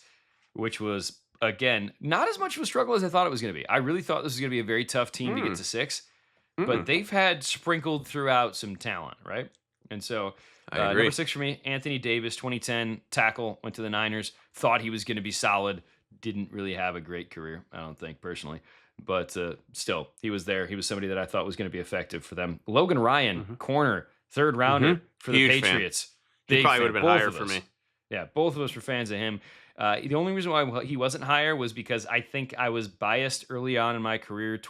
Speaker 1: which was, again, not as much of a struggle as I thought it was going to be. I really thought this was going to be a very tough team to get to 6, but they've had sprinkled throughout some talent, right? And so, number 6 for me, Anthony Davis, 2010, tackle, went to the Niners, thought he was going to be solid, didn't really have a great career, I don't think, personally. But still, he was there. He was somebody that I thought was going to be effective for them. Logan Ryan, corner, 3rd rounder for the Patriots.
Speaker 2: He probably would have been higher for me.
Speaker 1: Yeah, both of us were fans of him. The only reason why he wasn't higher was because I think I was biased early on in my career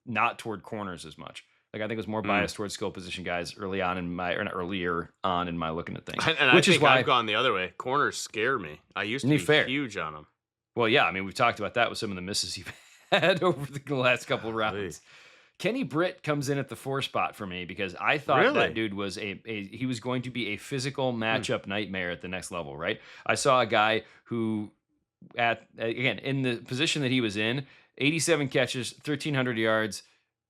Speaker 1: not toward corners as much. Like I think it was more biased towards skill position guys earlier on in my looking at things.
Speaker 2: And which is why I've gone the other way. Corners scare me. I used to be huge on them.
Speaker 1: Well, yeah, I mean we've talked about that with some of the misses you've had over the last couple of rounds. Kenny Britt comes in at the 4 spot for me because I thought that dude was he was going to be a physical matchup nightmare at the next level, right? I saw a guy who, in the position that he was in, 87 catches, 1,300 yards,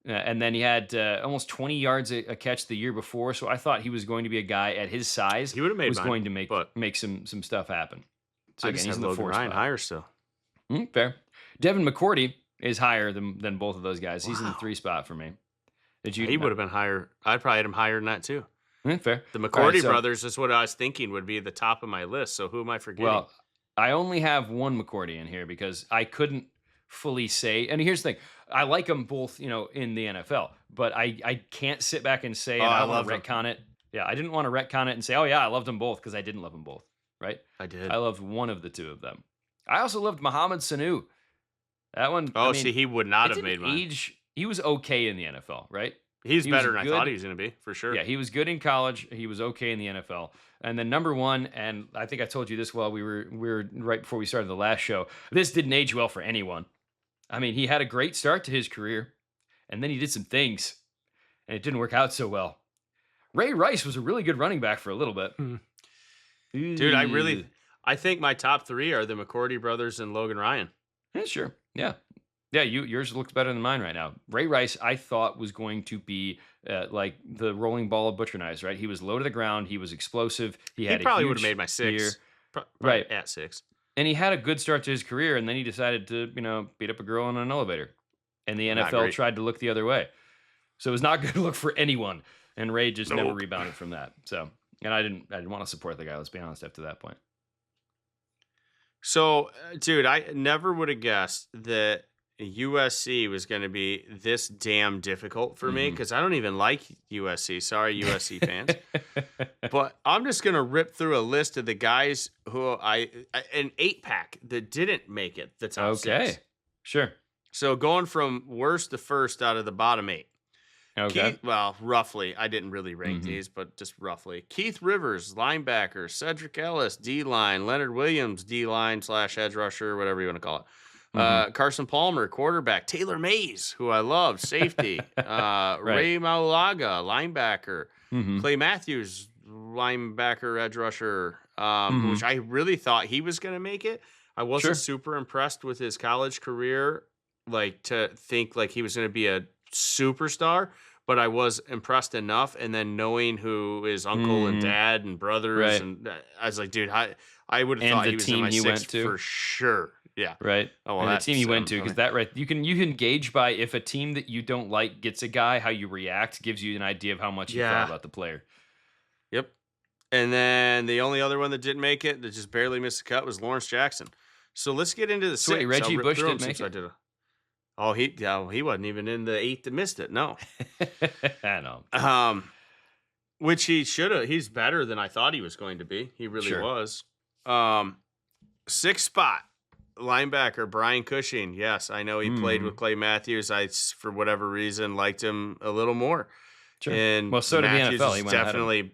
Speaker 1: and then he had almost 20 yards a catch the year before. So I thought he was going to be a guy at his size.
Speaker 2: He would have made
Speaker 1: going to make some stuff happen. So
Speaker 2: again, he's in the 4 spot. Higher still.
Speaker 1: Fair. Devin McCourty is higher than both of those guys. He's in the 3 spot for me.
Speaker 2: He would have been higher. I'd probably had him higher than that too.
Speaker 1: Fair.
Speaker 2: The McCourty brothers is what I was thinking would be the top of my list. So who am I forgetting?
Speaker 1: Well, I only have one McCourty in here because I couldn't fully say. And here's the thing: I like them both, in the NFL, but I can't sit back and say I want to retcon it. Yeah, I didn't want to retcon it and say, oh yeah, I loved them both because I didn't love them both. Right?
Speaker 2: I did.
Speaker 1: I loved one of the 2 of them. I also loved Mohamed Sanu. That one.
Speaker 2: He would not have made mine.
Speaker 1: He was okay in the NFL, right?
Speaker 2: He's better than I thought he was going to be, for sure.
Speaker 1: Yeah, he was good in college. He was okay in the NFL. And then number 1, and I think I told you this while we were right before we started the last show. This didn't age well for anyone. I mean, he had a great start to his career, and then he did some things, and it didn't work out so well. Ray Rice was a really good running back for a little bit.
Speaker 2: Dude, I think my top 3 are the McCourty brothers and Logan Ryan.
Speaker 1: Yeah, sure. Yeah. Yeah, yours looks better than mine right now. Ray Rice, I thought, was going to be like the rolling ball of butcher knives, right? He was low to the ground. He was explosive. He probably would have made my 6.
Speaker 2: Right. At 6.
Speaker 1: And he had a good start to his career, and then he decided to, beat up a girl in an elevator. And the NFL tried to look the other way. So it was not good to look for anyone. And Ray just never rebounded from that. So, and I didn't want to support the guy, let's be honest, after that point.
Speaker 2: So, dude, I never would have guessed that USC was going to be this damn difficult for me because I don't even like USC. Sorry, USC fans. But I'm just going to rip through a list of the guys who an 8-pack that didn't make it the top 6.
Speaker 1: Sure.
Speaker 2: So going from worst to first out of the bottom 8.
Speaker 1: Okay.
Speaker 2: Roughly. I didn't really rank these, but just roughly. Keith Rivers, linebacker. Cedric Ellis, D-line. Leonard Williams, D-line / edge rusher, whatever you want to call it. Carson Palmer, quarterback. Taylor Mays, who I love, safety. Ray Maulaga, linebacker. Clay Matthews, linebacker, edge rusher, which I really thought he was going to make it. I wasn't super impressed with his college career, like to think like he was going to be a superstar, but I was impressed enough. And then knowing who his uncle and dad and brothers, and I was like, dude, I would have thought he was in my 6th for sure. Yeah.
Speaker 1: Right. Oh, well, and the team you went to, because that you can gauge by if a team that you don't like gets a guy, how you react gives you an idea of how much you thought about the player.
Speaker 2: Yep. And then the only other one that didn't make it, that just barely missed the cut, was Lawrence Jackson. So let's get into the 6.
Speaker 1: Wait, Reggie Bush didn't make it?
Speaker 2: He wasn't even in the 8 that missed it. No.
Speaker 1: I know.
Speaker 2: Which he should have. He's better than I thought he was going to be. He really was. 6th spot, linebacker Brian Cushing. Yes, I know he played with Clay Matthews. I, for whatever reason, liked him a little more.
Speaker 1: Sure.
Speaker 2: And
Speaker 1: well, so did
Speaker 2: Matthews
Speaker 1: the NFL. He went
Speaker 2: definitely.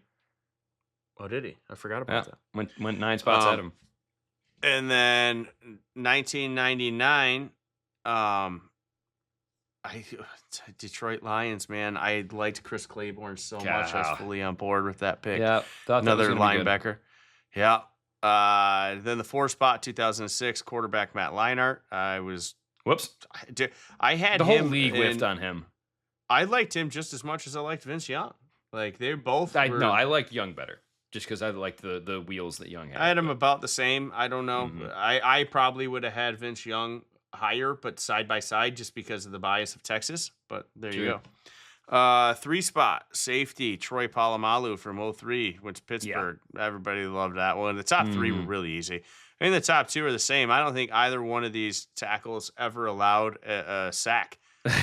Speaker 2: Oh, did he? I forgot about that.
Speaker 1: Went 9 spots at him.
Speaker 2: And then 1999, Detroit Lions, man. I liked Chris Claiborne so much. I was fully on board with that pick.
Speaker 1: Yeah,
Speaker 2: another linebacker. Yeah. Then the 4th spot, 2006, quarterback Matt Leinart. I had
Speaker 1: the whole league whiffed on him.
Speaker 2: I liked him just as much as I liked Vince Young. Like they both.
Speaker 1: I liked Young better, just because I liked the wheels that Young had.
Speaker 2: I had him about the same. I don't know. I probably would have had Vince Young higher, but side by side, just because of the bias of Texas. But there you go. 3 spot, safety Troy Polamalu from 2003, went to Pittsburgh. Everybody loved that one. The top 3 were really easy. I think the top 2 are the same. I don't think either one of these tackles ever allowed a sack.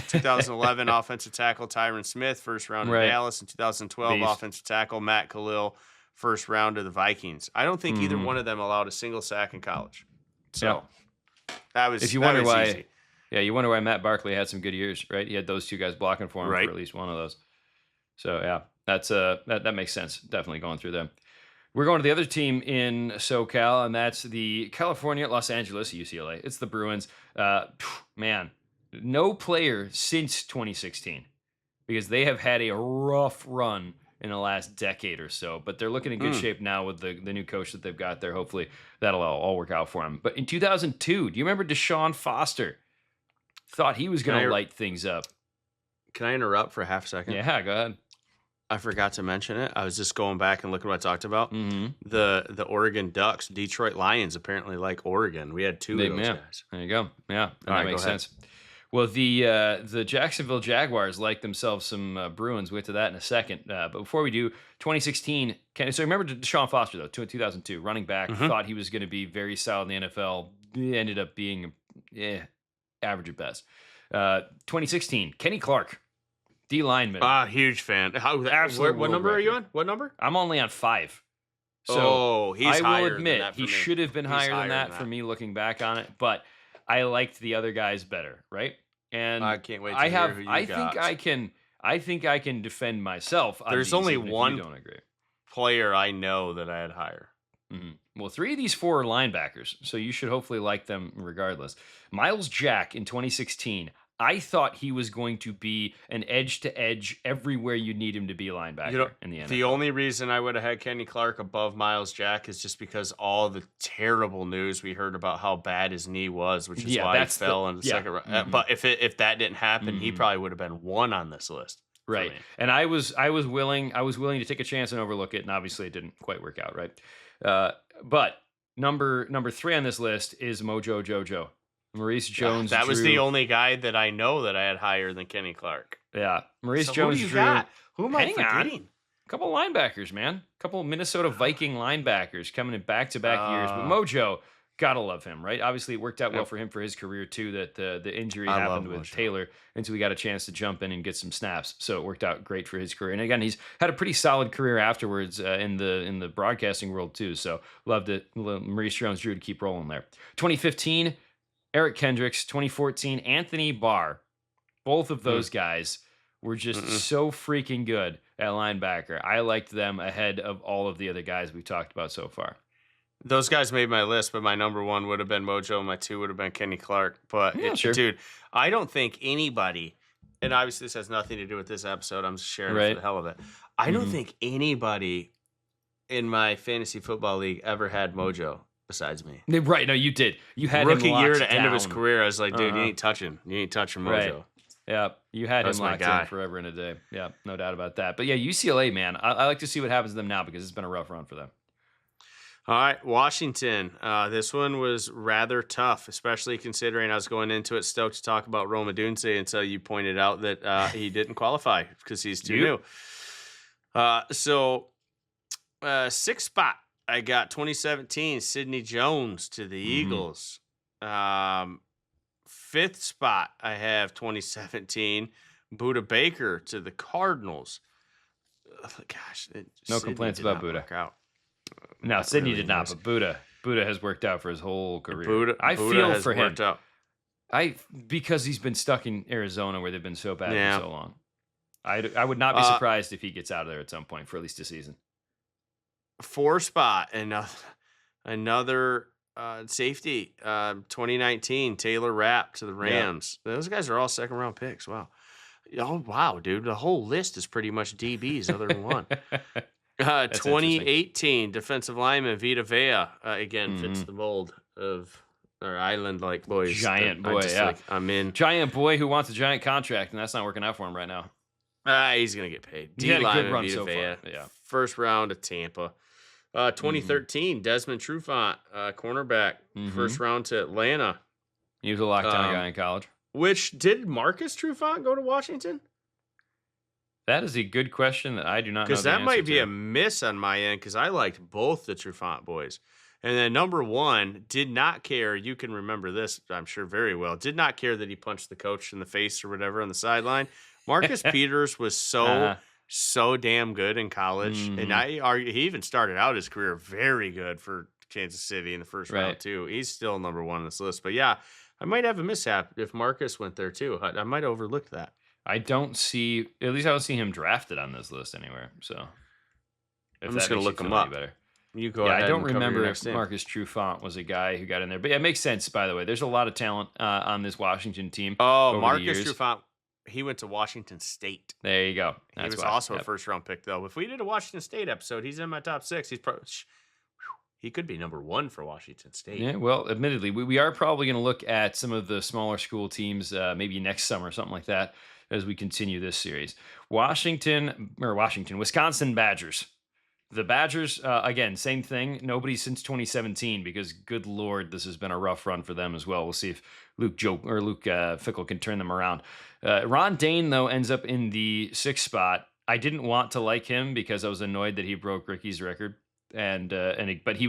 Speaker 2: 2011 offensive tackle Tyron Smith, first round of Dallas. In 2012 offensive tackle Matt Khalil, first round of the Vikings. I don't think either one of them allowed a single sack in college. So that was
Speaker 1: if you wonder why easy. Yeah, you wonder why Matt Barkley had some good years, right? He had those 2 guys blocking for him for at least one of those. So yeah, that's that makes sense. Definitely going through them. We're going to the other team in SoCal, and that's the California Los Angeles UCLA. It's the Bruins. Man, no player since 2016, because they have had a rough run in the last decade or so, but they're looking in good shape now with the new coach that they've got there. Hopefully that'll all work out for them. But in 2002, do you remember Deshaun Foster? Thought he was going to light things up.
Speaker 2: Can I interrupt for a half second?
Speaker 1: Yeah, go ahead.
Speaker 2: I forgot to mention it. I was just going back and looking what I talked about. The Oregon Ducks, Detroit Lions apparently like Oregon. We had 2 of those guys.
Speaker 1: There you go. Yeah, that makes sense. Well, the Jacksonville Jaguars like themselves some Bruins. We'll get to that in a second. But before we do, 2016. So remember Deshaun Foster, though, 2002, running back. Thought he was going to be very solid in the NFL. He ended up being average at best. 2016, Kenny Clark, D lineman.
Speaker 2: Huge fan. What number are you on? What number?
Speaker 1: I'm only on 5. So
Speaker 2: he's
Speaker 1: I will admit he should have been higher than that for me looking back on it, but I liked the other guys better, right? And
Speaker 2: I can't wait to hear who you got.
Speaker 1: I think I can defend myself.
Speaker 2: There's only one
Speaker 1: don't agree.
Speaker 2: player I know that I had higher.
Speaker 1: Well, 3 of these 4 are linebackers, so you should hopefully like them regardless. Miles Jack in 2016. I thought he was going to be an edge-to-edge everywhere you need him to be a linebacker in the NFL.
Speaker 2: The only reason I would have had Kenny Clark above Miles Jack is just because all the terrible news we heard about how bad his knee was, which is why he fell in the second round. But if that didn't happen, he probably would have been 1 on this list.
Speaker 1: Right. And I was willing to take a chance and overlook it, and obviously it didn't quite work out, right? But number 3 on this list is Mojo Jojo. Maurice Jones.
Speaker 2: That was the only guy that I know that I had higher than Kenny Clark.
Speaker 1: Yeah. Maurice Jones.
Speaker 2: Who do you got? Who am I forgetting?
Speaker 1: A couple linebackers, man. A couple Minnesota Viking linebackers coming in back-to-back years. But Mojo, Gotta love him, right? Obviously, it worked out well for him for his career, too, that the injury happened with Taylor, and so we got a chance to jump in and get some snaps. So it worked out great for his career. And again, he's had a pretty solid career afterwards in the broadcasting world, too. So loved it. Maurice Jones-Drew to keep rolling there. 2015, Eric Kendricks. 2014, Anthony Barr. Both of those guys were just so freaking good at linebacker. I liked them ahead of all of the other guys we've talked about so far.
Speaker 2: Those guys made my list, but my number 1 would have been Mojo. My 2 would have been Kenny Clark. But, dude, I don't think anybody, and obviously this has nothing to do with this episode. I'm just sharing it for the hell of it. I don't think anybody in my fantasy football league ever had Mojo besides me.
Speaker 1: Right. No, you did. You had
Speaker 2: rookie
Speaker 1: him
Speaker 2: year to end of his career. I was like, dude, you ain't touching Mojo.
Speaker 1: Right. Yeah, you had him locked in forever and a day. Yeah, no doubt about that. But yeah, UCLA, man, I like to see what happens to them now because it's been a rough run for them.
Speaker 2: All right, Washington. This one was rather tough, especially considering I was going into it stoked to talk about Rome Odunze until you pointed out that he didn't qualify because he's too new. So, 6th spot, I got 2017, Sidney Jones to the Eagles. 5th spot, I have 2017, Budda Baker to the Cardinals. Gosh,
Speaker 1: no complaints about Budda. No, Sidney did not, but Budda has worked out for his whole career. I feel for him. Because he's been stuck in Arizona where they've been so bad for so long. I would not be surprised if he gets out of there at some point for at least a season.
Speaker 2: 4th spot, another safety, 2019, Taylor Rapp to the Rams. Yeah. Those guys are all 2nd-round picks. Wow. Oh, wow, dude. The whole list is pretty much DBs other than one. 2018 defensive lineman Vita Vea again fits the mold of our island-like boys.
Speaker 1: Giant boy,
Speaker 2: I'm in.
Speaker 1: Giant boy who wants a giant contract, and that's not working out for him right now.
Speaker 2: He's gonna get paid.
Speaker 1: He had a good run so far. Yeah.
Speaker 2: 1st round of Tampa. 2013 Desmond Trufant, cornerback, 1st round to Atlanta.
Speaker 1: He was a lockdown guy in college.
Speaker 2: Which did Marcus Trufant go to Washington?
Speaker 1: That is a good question that I do not know.
Speaker 2: Because that might be a miss on my end because I liked both the Trufant boys. And then number 1, did not care. You can remember this, I'm sure, very well. Did not care that he punched the coach in the face or whatever on the sideline. Marcus Peters was so damn good in college. And he even started out his career very good for Kansas City in the 1st round, too. He's still number 1 on this list. But yeah, I might have a mishap if Marcus went there, too. I might have overlooked that.
Speaker 1: I don't see him drafted on this list anywhere. So
Speaker 2: I'm just going to look him up.
Speaker 1: Better.
Speaker 2: You go ahead.
Speaker 1: I don't remember if Marcus Trufant was a guy who got in there. But yeah, it makes sense, by the way. There's a lot of talent on this Washington team.
Speaker 2: Oh, Marcus Trufant, he went to Washington State.
Speaker 1: There you go.
Speaker 2: He was also a 1st-round pick, though. If we did a Washington State episode, he's in my top 6. He could be number 1 for Washington State.
Speaker 1: Yeah, well, admittedly, we are probably going to look at some of the smaller school teams maybe next summer, something like that, as we continue this series. Wisconsin Badgers. The Badgers, again, same thing. Nobody since 2017 because, good Lord, this has been a rough run for them as well. We'll see if Luke Fickell can turn them around. Ron Dane, though, ends up in the 6th spot. I didn't want to like him because I was annoyed that he broke Ricky's record, but he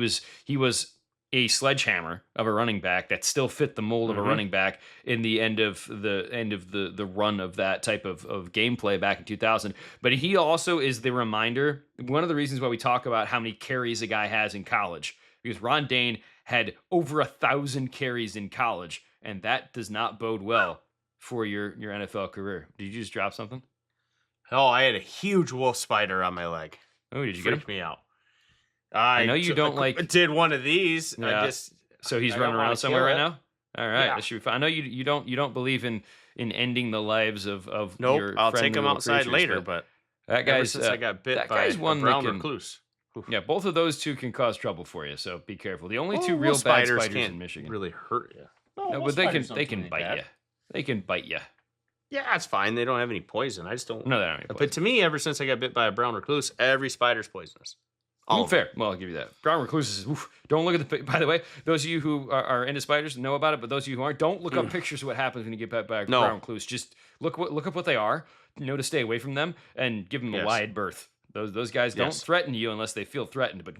Speaker 1: was a sledgehammer of a running back that still fit the mold of a running back in the end of the run of that type of gameplay back in 2000. But he also is the reminder, one of the reasons why we talk about how many carries a guy has in college, because Ron Dane had over 1,000 carries in college, and that does not bode well for your NFL career. Did you just drop something?
Speaker 2: Oh, I had a huge wolf spider on my leg.
Speaker 1: Oh, did you get him?
Speaker 2: Freaked me out.
Speaker 1: I know you don't
Speaker 2: did one of these.
Speaker 1: Yeah. So he's running around somewhere right now. All right, that should be fine. I know you don't believe in ending the lives of
Speaker 2: nope,
Speaker 1: your
Speaker 2: I'll take him outside later. But
Speaker 1: that guy's
Speaker 2: since I got bit by a brown recluse.
Speaker 1: Yeah, both of those two can cause trouble for you, so be careful. The only two real bad spiders in Michigan
Speaker 2: really hurt you.
Speaker 1: No, but they can bite you. They can bite you.
Speaker 2: Yeah, it's fine. They don't have any poison. I just don't.
Speaker 1: No, they don't have any poison.
Speaker 2: But to me, ever since I got bit by a brown recluse, every spider's poisonous.
Speaker 1: Fair. Well, I'll give you that. Brown recluses. Don't look at the. By the way, those of you who are into spiders know about it, but those of you who aren't, don't look up pictures of what happens when you get bit by a brown recluse. Just look up what they are. Know to stay away from them and give them a wide berth. Those guys don't threaten you unless they feel threatened. But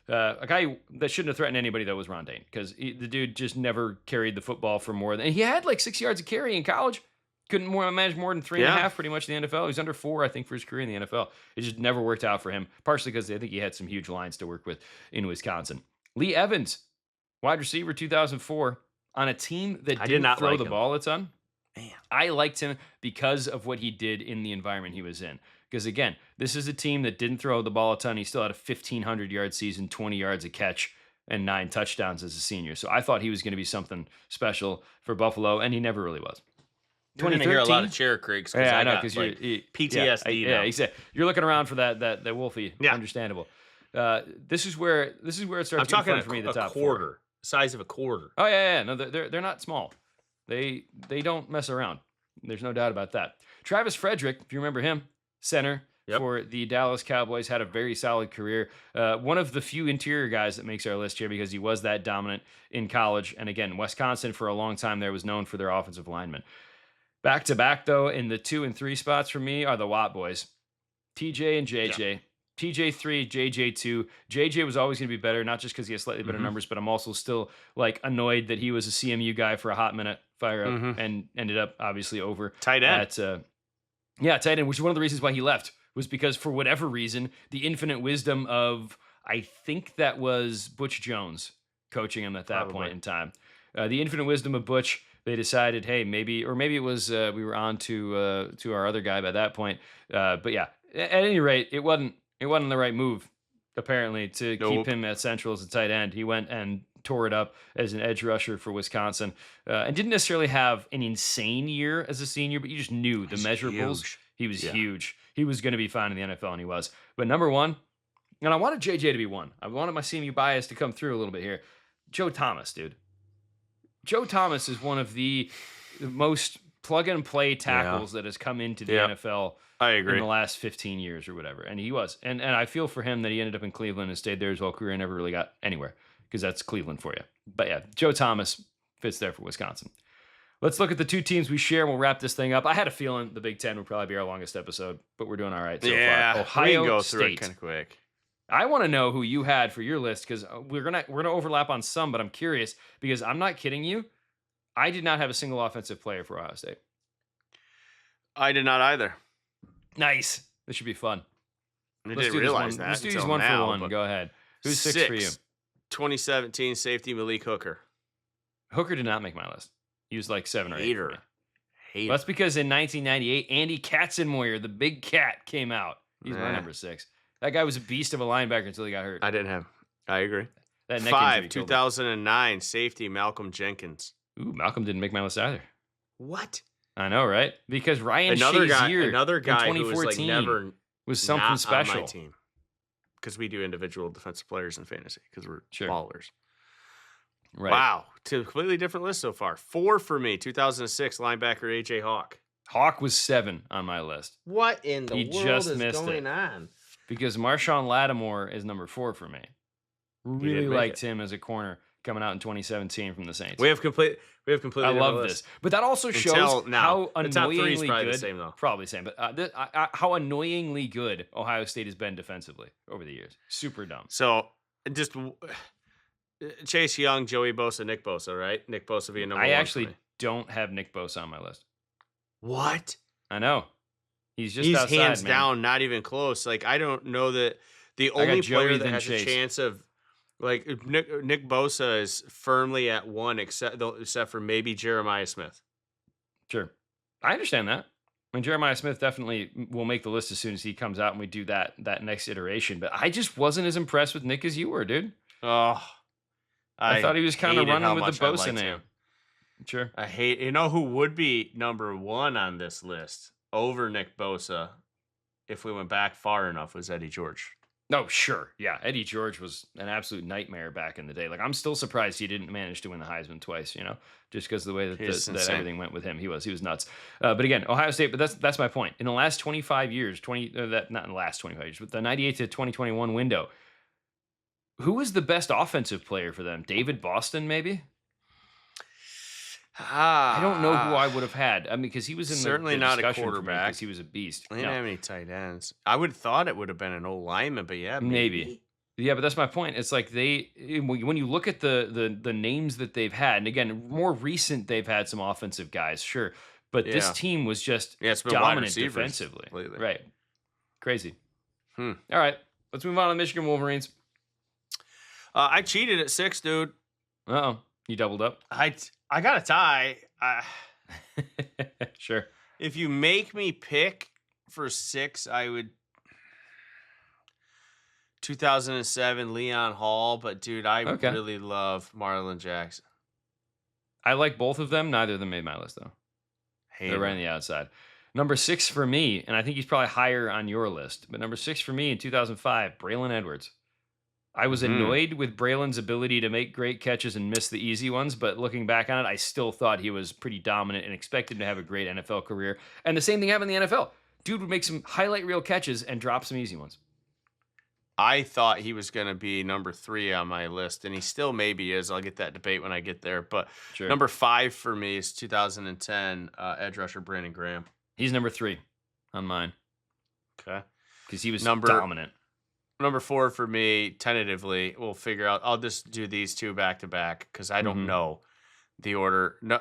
Speaker 1: A guy that shouldn't have threatened anybody, though, was Rondane, because the dude just never carried the football for more than... And he had like 6 yards of carry in college. Couldn't manage more than 3.5 pretty much in the NFL. He was under 4, I think, for his career in the NFL. It just never worked out for him, partially because I think he had some huge lines to work with in Wisconsin. Lee Evans, wide receiver, 2004, on a team that didn't throw the ball a ton. Man. I liked him because of what he did in the environment he was in. Because, again, this is a team that didn't throw the ball a ton. He still had a 1,500-yard season, 20 yards a catch, and 9 touchdowns as a senior. So I thought he was going to be something special for Buffalo, and he never really was.
Speaker 2: You're going to hear a lot of chair creaks.
Speaker 1: Yeah, I know, because
Speaker 2: like, PTSD.
Speaker 1: Yeah, exactly. You're looking around for that Wolfie. Yeah. Understandable. This is where it starts to get fun for me. The top
Speaker 2: quarter, size of a quarter.
Speaker 1: Oh yeah. No, they're not small. They don't mess around. There's no doubt about that. Travis Frederick, if you remember him, center for the Dallas Cowboys, had a very solid career. One of the few interior guys that makes our list here because he was that dominant in college. And again, Wisconsin for a long time there was known for their offensive linemen. Back to back, though, in the 2 and 3 spots for me are the Watt boys, TJ and JJ. Yeah. TJ 3, JJ 2. JJ was always going to be better, not just because he has slightly better numbers, but I'm also still like annoyed that he was a CMU guy for a hot minute, fire up, and ended up obviously over
Speaker 2: tight end.
Speaker 1: Tight end, which is one of the reasons why he left, was because for whatever reason, the infinite wisdom of, I think that was Butch Jones coaching him at that point in time. The infinite wisdom of Butch, they decided, hey, maybe it was we were on to our other guy by that point. But yeah, at any rate, it wasn't the right move, apparently, to keep him at Central as a tight end. He went and tore it up as an edge rusher for Wisconsin, and didn't necessarily have an insane year as a senior, but you just knew the measurables. Huge. He was huge. He was going to be fine in the NFL, and he was. But number one, and I wanted JJ to be one. I wanted my CMU bias to come through a little bit here. Joe Thomas, dude. Joe Thomas is one of the most plug-and-play tackles that has come into the NFL
Speaker 2: I agree.
Speaker 1: in the last 15 years or whatever. And he was. And I feel for him that he ended up in Cleveland and stayed there his whole career and never really got anywhere because that's Cleveland for you. But yeah, Joe Thomas fits there for Wisconsin. Let's look at the 2 teams we share and we'll wrap this thing up. I had a feeling the Big Ten would probably be our longest episode, but we're doing all right so far. Ohio
Speaker 2: we can go
Speaker 1: State.
Speaker 2: Through it kind of quick.
Speaker 1: I want to know who you had for your list because we're gonna overlap on some, but I'm curious because I'm not kidding you. I did not have a single offensive player for Ohio State.
Speaker 2: I did not either.
Speaker 1: Nice. This should be fun.
Speaker 2: I didn't realize that.
Speaker 1: Let's do these 1 for 1. Go ahead. Who's 6 for you?
Speaker 2: 2017 safety Malik Hooker.
Speaker 1: Hooker did not make my list. He was like 7 or 8.
Speaker 2: Hater.
Speaker 1: Well, that's because in 1998, Andy Katzenmoyer, the big cat, came out. He's my number 6. That guy was a beast of a linebacker until he got hurt.
Speaker 2: I agree.
Speaker 1: That neck
Speaker 2: 5, 2009 safety Malcolm Jenkins.
Speaker 1: Ooh, Malcolm didn't make my list either.
Speaker 2: What?
Speaker 1: I know, right? Because Ryan
Speaker 2: another
Speaker 1: Shazier
Speaker 2: guy who was like never
Speaker 1: was something special.
Speaker 2: On my team. Because we do individual defensive players in fantasy because we're ballers.
Speaker 1: Right.
Speaker 2: Wow. 2 completely different lists so far. 4 for me, 2006 linebacker AJ Hawk.
Speaker 1: Hawk was 7 on my list.
Speaker 2: What in the world is going on?
Speaker 1: Because Marshawn Lattimore is number 4 for me. Really liked him as a corner coming out in 2017tion from the Saints.
Speaker 2: We have completely. I
Speaker 1: love this, but that also shows how annoyingly
Speaker 2: probably
Speaker 1: good.
Speaker 2: The same, though.
Speaker 1: Probably the same, but how annoyingly good Ohio State has been defensively over the years. Super dumb.
Speaker 2: So just Chase Young, Joey Bosa, Nick Bosa, right? Nick Bosa being number 1.
Speaker 1: I actually don't have Nick Bosa on my list.
Speaker 2: What?
Speaker 1: I know. He's outside,
Speaker 2: hands
Speaker 1: man.
Speaker 2: down, not even close. Like I don't know that the only player that has a chance of. Like Nick Bosa is firmly at 1, except for maybe Jeremiah Smith.
Speaker 1: Sure, I understand that. I mean, Jeremiah Smith definitely will make the list as soon as he comes out and we do that next iteration. But I just wasn't as impressed with Nick as you were, dude.
Speaker 2: Oh,
Speaker 1: I thought he was kind of running with the Bosa name. Sure.
Speaker 2: I hate. You know who would be number 1 on this list over Nick Bosa if we went back far enough was Eddie George.
Speaker 1: No, sure. Yeah, Eddie George was an absolute nightmare back in the day. Like, I'm still surprised he didn't manage to win the Heisman twice, just because of the way that everything went with him. He was nuts. But again, Ohio State, but that's my point. In the last 25 years, not in the last 25 years, but the 98 to 2021 window, who was the best offensive player for them? David Boston, maybe? I don't know who I would have had. I mean, because he was in
Speaker 2: certainly
Speaker 1: the
Speaker 2: not a
Speaker 1: discussion
Speaker 2: quarterback.
Speaker 1: Because he was a beast.
Speaker 2: They didn't have any tight ends. I would have thought it would have been an old lineman, but yeah, maybe.
Speaker 1: Yeah, but that's my point. It's like when you look at the names that they've had, and again, more recent, they've had some offensive guys, sure, but this
Speaker 2: Yeah.
Speaker 1: team was just
Speaker 2: Yeah, it's been wide
Speaker 1: dominant
Speaker 2: receivers
Speaker 1: defensively.
Speaker 2: lately.
Speaker 1: Right. Crazy.
Speaker 2: Hmm.
Speaker 1: All right, let's move on to the Michigan Wolverines.
Speaker 2: I cheated at 6, dude.
Speaker 1: Uh-oh. You doubled up?
Speaker 2: I got a tie.
Speaker 1: Sure.
Speaker 2: If you make me pick for 6, I would 2007 Leon Hall, but dude, I really love Marlon Jackson.
Speaker 1: I like both of them. Neither of them made my list, though. They're right on the outside. Number 6 for me, and I think he's probably higher on your list, but number 6 for me in 2005, Braylon Edwards. I was annoyed with Braylon's ability to make great catches and miss the easy ones, but looking back on it, I still thought he was pretty dominant and expected to have a great NFL career. And the same thing happened in the NFL. Dude would make some highlight reel catches and drop some easy ones.
Speaker 2: I thought he was going to be number 3 on my list, and he still maybe is. I'll get that debate when I get there. But number 5 for me is 2010 edge rusher Brandon Graham.
Speaker 1: He's number 3 on mine.
Speaker 2: Okay.
Speaker 1: Because he was dominant.
Speaker 2: Number 4 for me, tentatively, we'll figure out. I'll just do these 2 back to back because I don't know the order. No,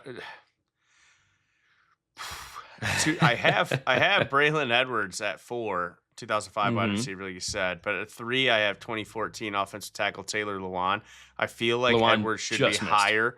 Speaker 2: I have Braylon Edwards at 4, 2005 wide receiver, like you said. But at 3, I have 2014 offensive tackle Taylor Lewan. I feel like Edwards should be higher.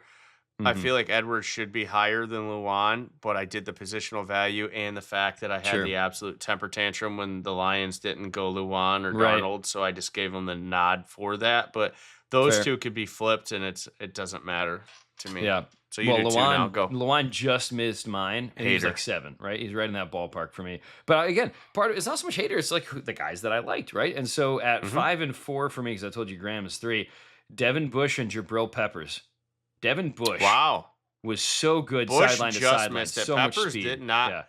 Speaker 2: I feel like Edwards should be higher than Lewan, but I did the positional value and the fact that I had the absolute temper tantrum when the Lions didn't go Lewan or Darnold, so I just gave them the nod for that. But those 2 could be flipped, and it doesn't matter to me.
Speaker 1: Yeah.
Speaker 2: So you do 2 now. Go.
Speaker 1: Lewan just missed mine, and he's like 7, right? He's right in that ballpark for me. But again, part of it's not so much hater; it's like the guys that I liked, right? And so at 5 and 4 for me, because I told you Graham is 3, Devin Bush and Jabril Peppers. Devin Bush, was so good sideline to sideline. So
Speaker 2: Peppers
Speaker 1: much speed.
Speaker 2: Did not.
Speaker 1: Yeah.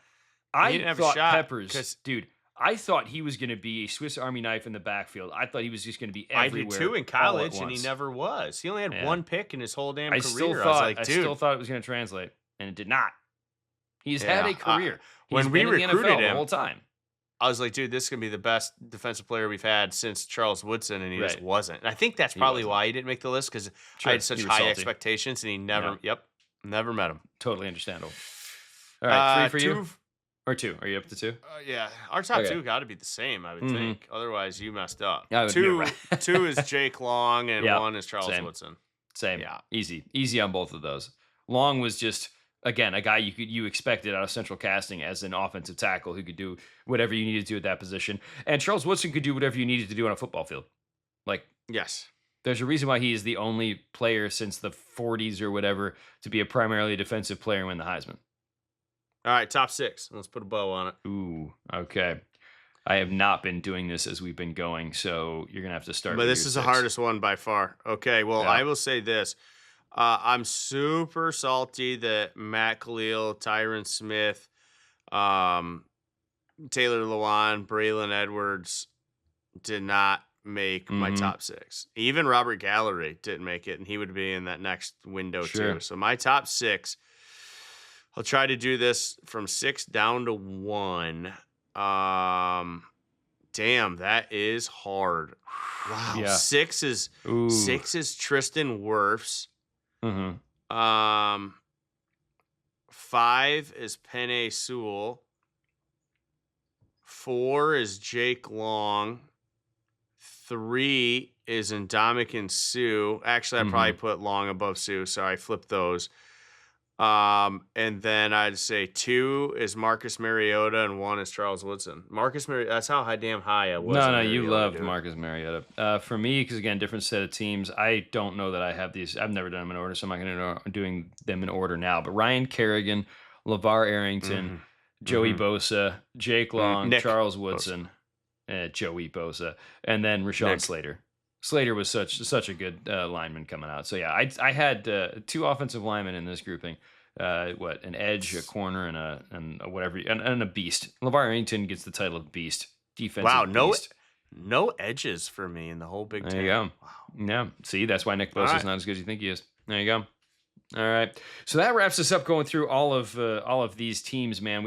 Speaker 1: I thought Peppers, dude. I thought he was going to be a Swiss Army knife in the backfield. I thought he was just going to be everywhere.
Speaker 2: I did too in college, and he never was. He only had 1 pick in his whole damn career.
Speaker 1: I still thought it was going to translate, and it did not. He's had a career.
Speaker 2: When we recruited him
Speaker 1: the whole time,
Speaker 2: I was like, dude, this is going to be the best defensive player we've had since Charles Woodson, and he just wasn't. And I think that's probably why he didn't make the list, because I had such high expectations, and he never met him.
Speaker 1: Totally understandable. All right, 3 for you? Or 2? Are you up to 2?
Speaker 2: Yeah. Our top 2 got to be the same, I would think. Otherwise, you messed up.
Speaker 1: 2
Speaker 2: is Jake Long, and 1 is Charles Woodson.
Speaker 1: Same. Yeah. Easy on both of those. Long was just, again, a guy you expected out of Central Casting as an offensive tackle who could do whatever you needed to do at that position. And Charles Woodson could do whatever you needed to do on a football field. Like,
Speaker 2: yes.
Speaker 1: There's a reason why he is the only player since the 40s or whatever to be a primarily defensive player and win the Heisman.
Speaker 2: All right, top 6. Let's put a bow on it.
Speaker 1: Ooh, okay. I have not been doing this as we've been going, so you're going to have to start.
Speaker 2: But this is 6. The hardest one by far. Okay, well, I will say this. I'm super salty that Matt Khalil, Tyron Smith, Taylor Lewan, Braylon Edwards did not make my top 6. Even Robert Gallery didn't make it, and he would be in that next window too. So my top 6, I'll try to do this from 6 down to 1. Damn, that is hard. Wow. Yeah. 6 is Tristan Wirfs. 5 is Penei Sewell. 4 is Jake Long. 3 is Ndamukong Suh. Actually, I probably put Long above Suh, so I flipped those. And then I'd say 2 is Marcus Mariota and 1 is Charles Woodson. Marcus Mariota, that's how damn high I was.
Speaker 1: No, you loved Marcus Mariota. For me, because again, different set of teams, I don't know that I have these. I've never done them in order, so I'm not going to doing them in order now. But Ryan Kerrigan, LeVar Arrington, Joey Bosa, Jake Long, Charles Woodson, Joey Bosa, and then Rashawn Slater. Slater was such a good lineman coming out. So yeah, I had 2 offensive linemen in this grouping. An edge, a corner, and a whatever, and a beast. LeVar Arrington gets the title of beast. Defensive beast.
Speaker 2: No edges for me in the whole Big Ten.
Speaker 1: There you go. Wow. Yeah. See, that's why Nick Bosa's not as good as you think he is. There you go. All right. So that wraps us up going through all of these teams, man.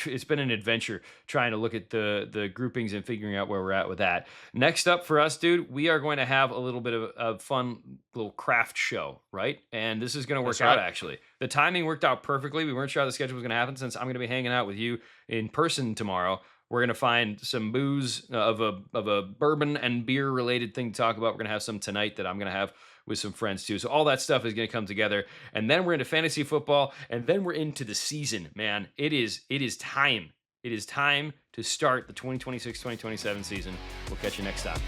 Speaker 1: It's been an adventure trying to look at the groupings and figuring out where we're at with that. Next up for us, dude, we are going to have a little bit of a fun little craft show, right? And this is going to work out, actually. The timing worked out perfectly. We weren't sure how the schedule was going to happen since I'm going to be hanging out with you in person tomorrow. We're going to find some booze of a bourbon and beer related thing to talk about. We're going to have some tonight that I'm going to have with some friends too. So all that stuff is going to come together. And then we're into fantasy football. And then we're into the season, man. It is time. It is time to start the 2026-2027 season. We'll catch you next time.